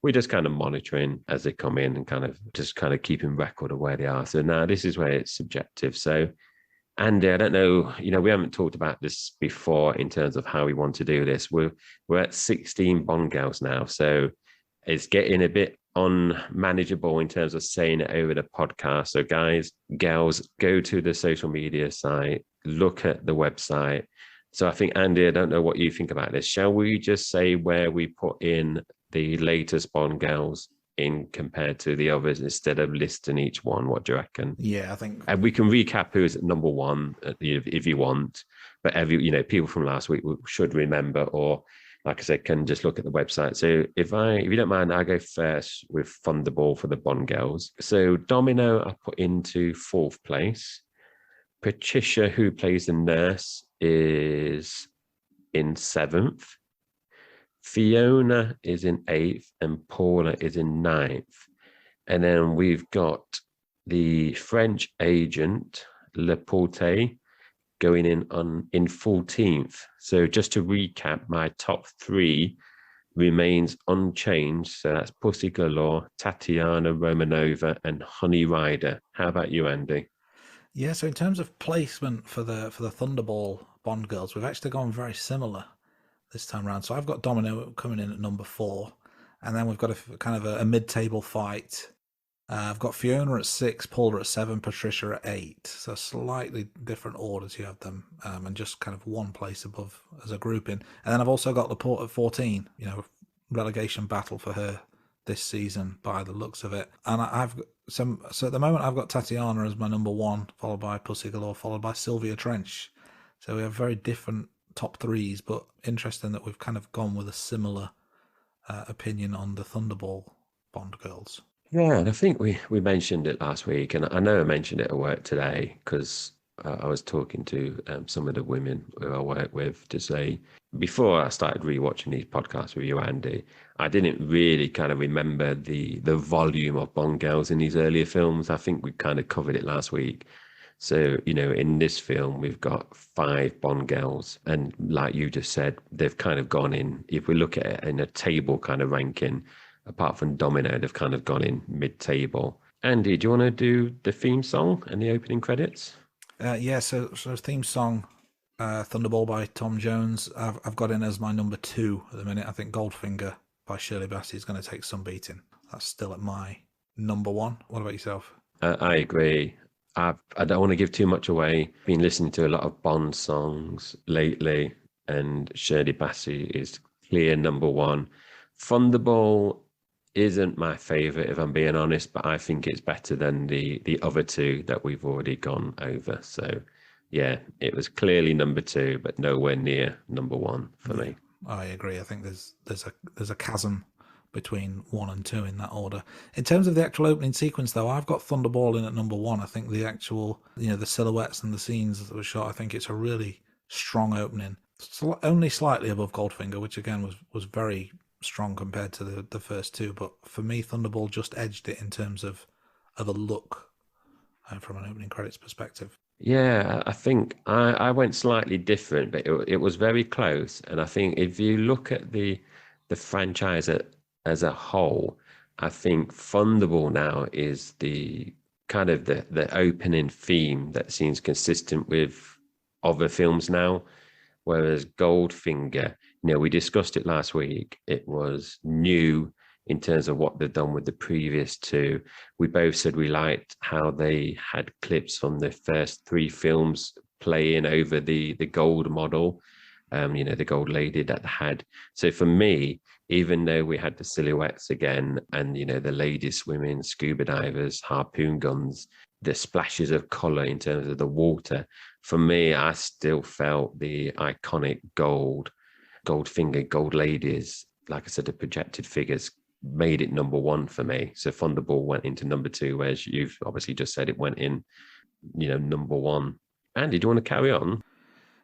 we're just kind of monitoring as they come in and kind of keeping record of where they are. So now this is where it's subjective. So Andy, I don't know, we haven't talked about this before in terms of how we want to do this. We're at 16 Bond girls now, so it's getting a bit unmanageable in terms of saying it over the podcast. So guys, girls, go to the social media site, look at the website. So I think, Andy, I don't know what you think about this. Shall we just say where we put in the latest Bond girls in compared to the others instead of listing each one? What do you reckon? Yeah, I think. And we can recap who's at number 1 if you want, but people from last week should remember, or like I said, can just look at the website. So if you don't mind, I'll go first with Thunderball for the Bond girls. So Domino I put into 4th place. Patricia, who plays the nurse, is in 7th. Fiona is in 8th and Paula is in 9th. And then we've got the French agent, Le Porte, going in 14th. So just to recap, my top 3 remains unchanged. So that's Pussy Galore, Tatiana Romanova, and Honey Rider. How about you, Andy? Yeah, so in terms of placement for the Thunderball Bond girls, we've actually gone very similar this time around. So I've got Domino coming in at number 4, and then we've got a mid-table fight. I've got Fiona at 6, Paula at 7, Patricia at 8. So slightly different orders you have them, and just kind of one place above as a grouping. And then I've also got Laporte at 14. Relegation battle for her this season by the looks of it. And I've got so at the moment I've got Tatiana as my number 1, followed by Pussy Galore, followed by Sylvia Trench. So we have very different top 3s, but interesting that we've kind of gone with a similar opinion on the Thunderball Bond girls. Yeah, and I think we mentioned it last week, and I know I mentioned it at work today because I was talking to some of the women who I work with to say, before I started rewatching these podcasts with you, Andy, I didn't really kind of remember the volume of Bond girls in these earlier films. I think we kind of covered it last week. So, in this film, we've got 5 Bond girls. And like you just said, they've kind of gone in, if we look at it in a table kind of ranking, apart from Domino, they've kind of gone in mid-table. Andy, do you want to do the theme song and the opening credits? So theme song, Thunderball by Tom Jones, I've got in as my number 2 at the minute. I think Goldfinger by Shirley Bassey is going to take some beating. That's still at my number 1. What about yourself? I agree. I don't want to give too much away. Been listening to a lot of Bond songs lately, and Shirley Bassey is clear number one. Thunderball isn't my favorite, if I'm being honest, but I think it's better than the other two that we've already gone over. So, yeah, it was clearly number two, but nowhere near number one for me. I agree. I think there's a chasm between 1 and 2 in that order. In terms of the actual opening sequence, though, I've got Thunderball in at number 1. I think the actual, the silhouettes and the scenes that were shot, I think it's a really strong opening. Only slightly above Goldfinger, which again was very strong compared to the first two. But for me, Thunderball just edged it in terms of a look from an opening credits perspective. Yeah, I think I went slightly different, but it was very close. And I think if you look at the franchise as a whole, I think Thunderball now is the kind of the opening theme that seems consistent with other films now. Whereas Goldfinger, we discussed it last week. It was new in terms of what they've done with the previous two. We both said we liked how they had clips from the first 3 films playing over the gold model, the gold lady that had. So for me, even though we had the silhouettes again and, the ladies swimming, scuba divers, harpoon guns, the splashes of color in terms of the water, for me, I still felt the iconic Goldfinger, gold ladies, like I said, the projected figures made it number 1 for me. So Thunderball went into number 2, whereas you've obviously just said it went in, number 1. Andy, do you want to carry on?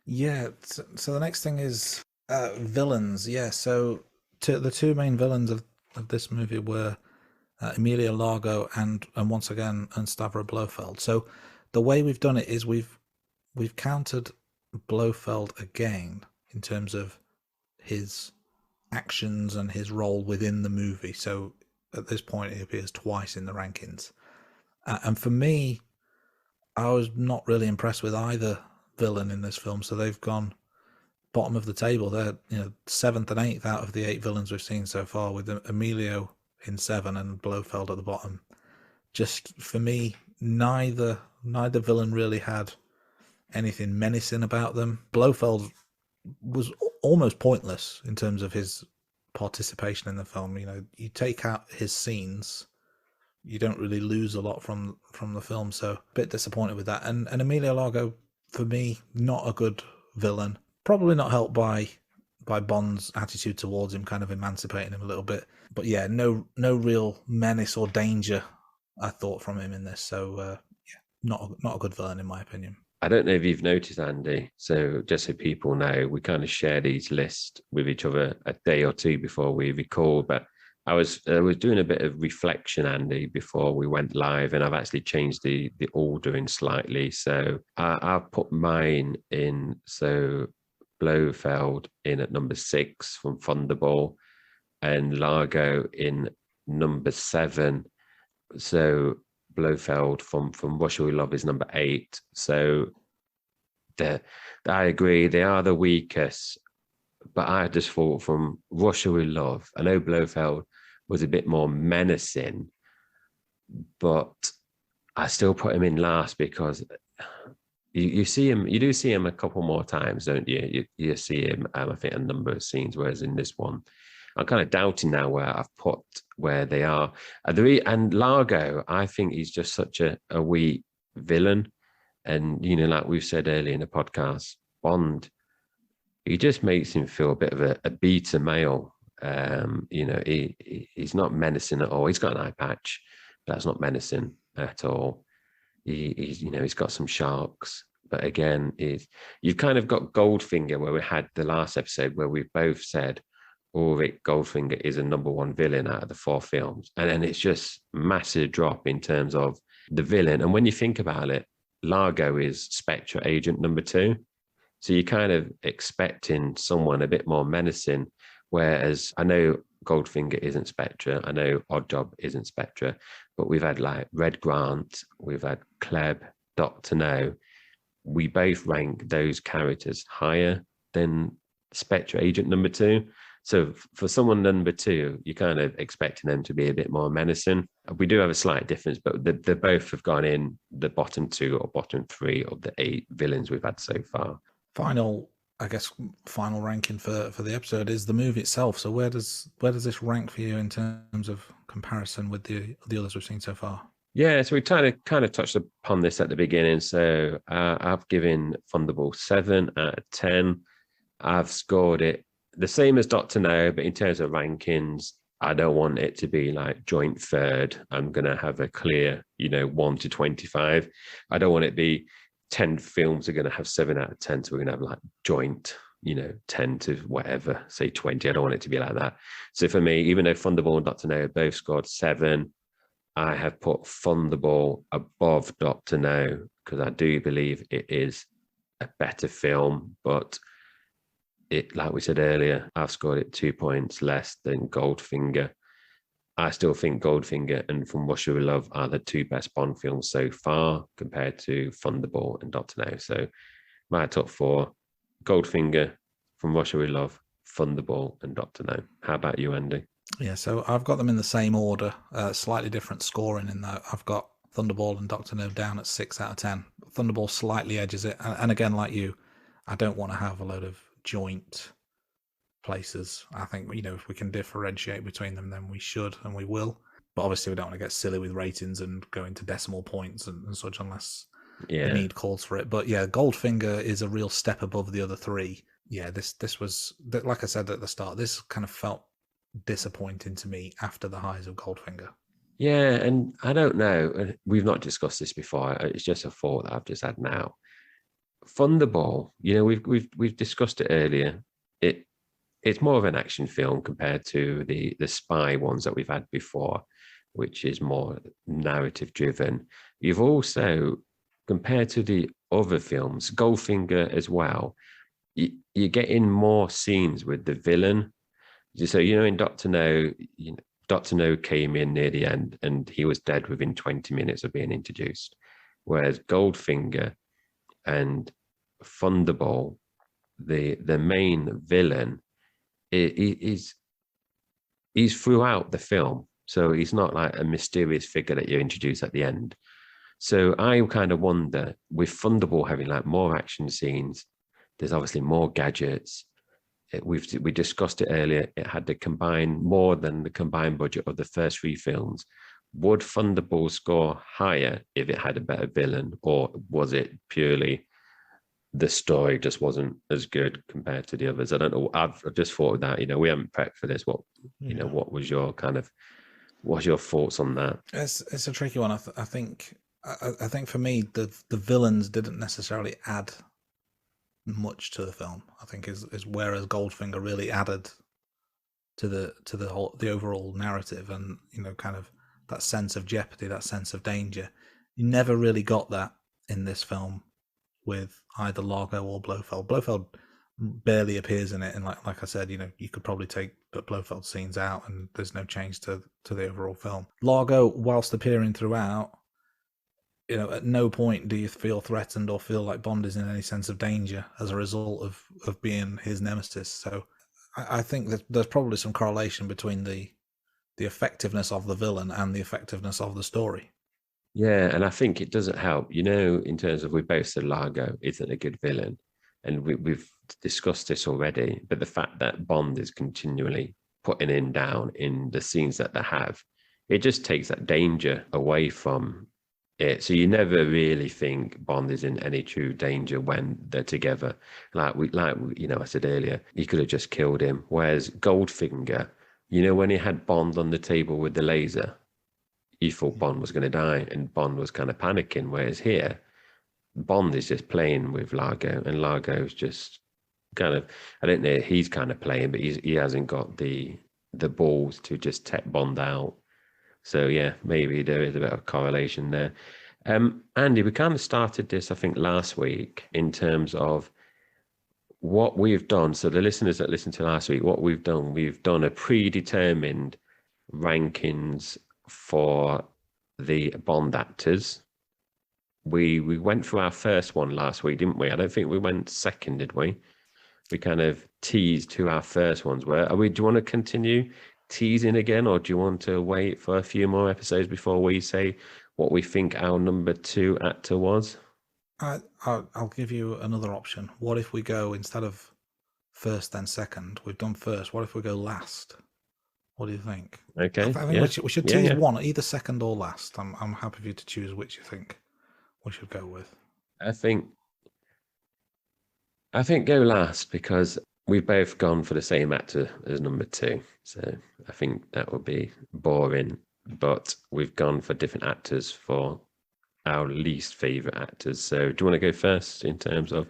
Yeah. So the next thing is villains. Yeah. So the 2 main villains of this movie were Emilio Largo and once again Stavro Blofeld. So the way we've done it is we've counted Blofeld again in terms of his actions and his role within the movie. So at this point, he appears twice in the rankings. And for me, I was not really impressed with either villain in this film. So they've gone bottom of the table. They're 7th and 8th out of the 8 villains we've seen so far, with Emilio in 7 and Blofeld at the bottom. Just for me, neither villain really had anything menacing about them. Blofeld was almost pointless in terms of his participation in the film. You take out his scenes, you don't really lose a lot from the film. So a bit disappointed with that. And Emilio Largo, for me, not a good villain. Probably not helped by Bond's attitude towards him, kind of emancipating him a little bit. But yeah, no real menace or danger, I thought, from him in this. So not a good villain in my opinion. I don't know if you've noticed, Andy. So just so people know, we kind of share these lists with each other a day or 2 before we record. But I was doing a bit of reflection, Andy, before we went live, and I've actually changed the ordering slightly. So I've put mine in. So Blofeld in at number 6 from Thunderball, and Largo in number 7. So Blofeld from Russia with Love is number 8. So I agree, they are the weakest. But I just thought from Russia with Love, I know Blofeld was a bit more menacing, but I still put him in last because you do see him a couple more times, don't you? You see him, I think, a number of scenes, whereas in this one, I'm kind of doubting now where they are. And Largo, I think he's just such a weak villain. And, like we've said earlier in the podcast, Bond, he just makes him feel a bit of a beta male. He's not menacing at all. He's got an eye patch. That's not menacing at all. He's got some sharks. But again, you've kind of got Goldfinger, where we had the last episode where we both said, Ulrich Goldfinger is a number 1 villain out of the 4 films. And then it's just massive drop in terms of the villain. And when you think about it, Largo is Spectre agent number 2. So you're kind of expecting someone a bit more menacing, whereas I know Goldfinger isn't Spectre. I know Oddjob isn't Spectre, but we've had like Red Grant, we've had Klebb, Dr. No. We both rank those characters higher than Spectre agent number 2. So for someone number two, you're kind of expecting them to be a bit more menacing. We do have a slight difference, but they both have gone in the bottom two or bottom three of the 8 villains we've had so far. Final ranking for the episode is the movie itself. So where does this rank for you in terms of comparison with the others we've seen so far? Yeah, so we kind of touched upon this at the beginning. So I've given Thunderball 7 out of 10. I've scored it the same as Dr. No, but in terms of rankings, I don't want it to be like joint third. I'm going to have a clear, 1 to 25. I don't want it to be 10 films are going to have 7 out of 10. So we're going to have like joint, 10 to whatever, say 20. I don't want it to be like that. So for me, even though Thunderball and Dr. No both scored 7, I have put Thunderball above Dr. No because I do believe it is a better film, but it, like we said earlier, I've scored it 2 points less than Goldfinger. I still think Goldfinger and From Russia with Love are the 2 best Bond films so far compared to Thunderball and Dr. No. So my top 4, Goldfinger, From Russia with Love, Thunderball and Dr. No. How about you, Andy? Yeah, so I've got them in the same order, slightly different scoring in that I've got Thunderball and Dr. No down at 6 out of 10. Thunderball slightly edges it. And again, like you, I don't want to have a load of joint places. I think, if we can differentiate between them, then we should and we will. But obviously we don't want to get silly with ratings and go into decimal points and such unless the need calls for it. But yeah, Goldfinger is a real step above the other 3. Yeah, this was, like I said at the start, this kind of felt disappointing to me after the highs of Goldfinger. Yeah, and I don't know. We've not discussed this before. It's just a thought that I've just had now. Thunderball, we've discussed it earlier. It's more of an action film compared to the spy ones that we've had before, which is more narrative driven. You've also, compared to the other films, Goldfinger as well, you're getting more scenes with the villain. So, in Dr. No, Dr. No came in near the end and he was dead within 20 minutes of being introduced. Whereas Goldfinger and Thunderball, the main villain, he's throughout the film. So he's not like a mysterious figure that you introduce at the end. So I kind of wonder, with Thunderball having like more action scenes, there's obviously more gadgets. We discussed it earlier. It had more than the combined budget of the first 3 films. Would Thunderball score higher if it had a better villain, or was it purely the story just wasn't as good compared to the others? I don't know. I've just thought of that. We haven't prepped for this. What was your what's your thoughts on that? It's a tricky one. I think for me the villains didn't necessarily add much to the film. I think is whereas Goldfinger really added to the overall narrative and kind of that sense of jeopardy, that sense of danger. You never really got that in this film with either Largo or Blofeld. Blofeld barely appears in it, and like I said, you could probably take the Blofeld scenes out and there's no change to the overall film. Largo, whilst appearing throughout, at no point do you feel threatened or feel like Bond is in any sense of danger as a result of being his nemesis. So I think that there's probably some correlation between the effectiveness of the villain and the effectiveness of the story. Yeah, and I think it doesn't help, in terms of, we both said Largo isn't a good villain, and we've discussed this already, but the fact that Bond is continually putting him down in the scenes that they have, it just takes that danger away from it. So you never really think Bond is in any true danger when they're together. Like I said earlier, he could have just killed him. Whereas Goldfinger, when he had Bond on the table with the laser, he thought Bond was going to die and Bond was kind of panicking. Whereas here, Bond is just playing with Largo, and Largo's just kind of, I don't know, he's kind of playing, but he hasn't got the balls to just take Bond out. So yeah, maybe there is a bit of correlation there. Andy, we kind of started this, I think, last week in terms of what we've done. So the listeners that listened to last week, what we've done a predetermined rankings for the Bond actors. We went through our first one last week, didn't we? I don't think we went second, did we? we kind of teased who our first ones were. Do you want to continue teasing again, or do you want to wait for a few more episodes before we say what we think our number 2 actor was? I'll give you another option. What if we go, instead of first then second, we've done first, what if we go last? What do you think? Okay. I think we should tease one, either second or last. I'm happy for you to choose which you think we should go with. I think go last, because we've both gone for the same actor as number 2. So I think that would be boring. But we've gone for different actors for our least favorite actors. So do you want to go first in terms of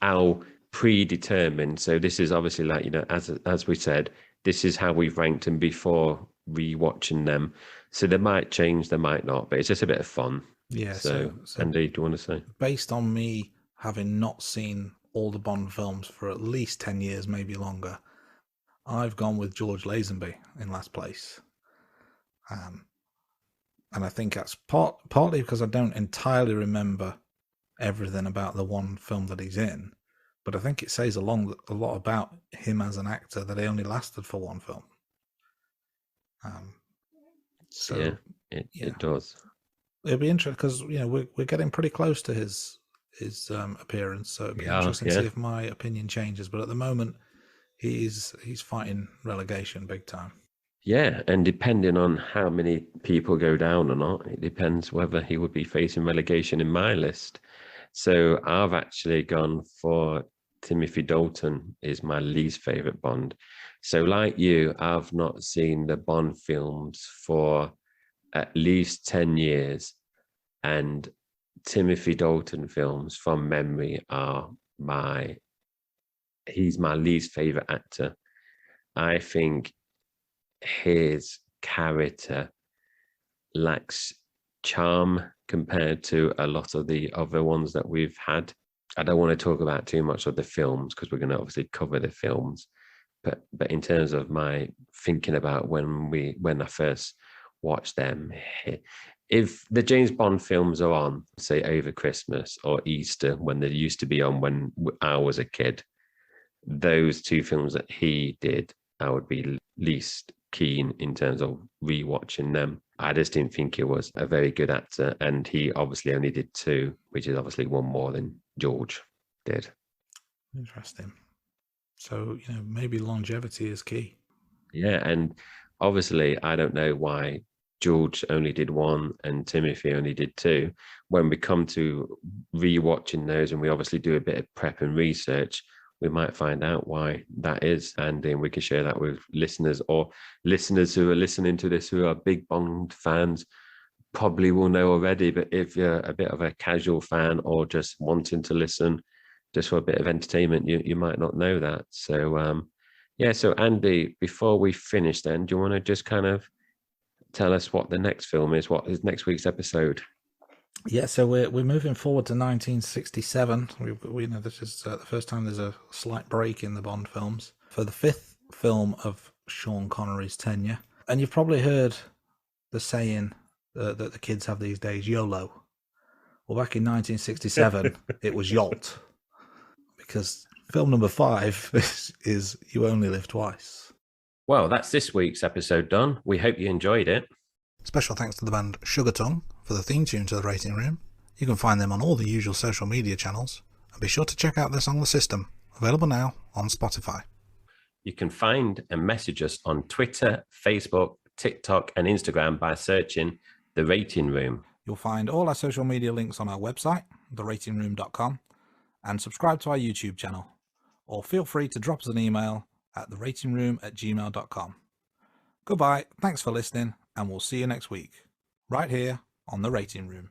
our predetermined? So this is obviously, like, you know, as we said, this is how we've ranked them before rewatching them. So they might change, they might not, but it's just a bit of fun. Yeah. So Andy, do you want to say? Based on me having not seen all the Bond films for at least 10 years, maybe longer, I've gone with George Lazenby in last place. And I think that's partly because I don't entirely remember everything about the one film that he's in, but I think it says a lot about him as an actor that he only lasted for one film. It does. It'll be interesting because, you know, we're getting pretty close to his appearance, so it'll be interesting to see if my opinion changes. But at the moment, he's fighting relegation big time. Yeah, and depending on how many people go down or not, it depends whether he would be facing relegation in my list. So I've actually gone for Timothy Dalton is my least favorite Bond. So like you, I've not seen the Bond films for at least 10 years. And Timothy Dalton films from memory he's my least favorite actor. I think his character lacks charm compared to a lot of the other ones that we've had. I don't want to talk about too much of the films because we're going to obviously cover the films, but in terms of my thinking about when I first watched them, if the James Bond films are on, say over Christmas or Easter, when they used to be on when I was a kid, those two films that he did, I would be least keen in terms of rewatching them. I just didn't think he was a very good actor, and he obviously only did 2, which is obviously one more than George did. Interesting. So, you know, maybe longevity is key. Yeah, and obviously I don't know why George only did 1 and Timothy only did 2. When we come to rewatching those, and we obviously do a bit of prep and research, we might find out why that is, and then we can share that with listeners, or listeners who are listening to this who are big Bond fans probably will know already. But if you're a bit of a casual fan or just wanting to listen just for a bit of entertainment, you might not know that. So so Andy, before we finish then, do you want to just kind of tell us what the next film is? What is next week's episode? Yeah, so we're moving forward to 1967. We know this is the first time there's a slight break in the Bond films for the 5th film of Sean Connery's tenure. And you've probably heard the saying that the kids have these days, YOLO. Well, back in 1967, it was YOLT, because film number 5 is You Only Live Twice. Well, that's this week's episode done. We hope you enjoyed it. Special thanks to the band Sugar Tongue for the theme tune to The Rating Room. You can find them on all the usual social media channels, and be sure to check out their song The System, available now on Spotify. You can find and message us on Twitter, Facebook, TikTok and Instagram by searching The Rating Room. You'll find all our social media links on our website, theratingroom.com, and subscribe to our YouTube channel, or feel free to drop us an email at theratingroom@gmail.com. Goodbye, thanks for listening, and we'll see you next week, right here on The Rating Room.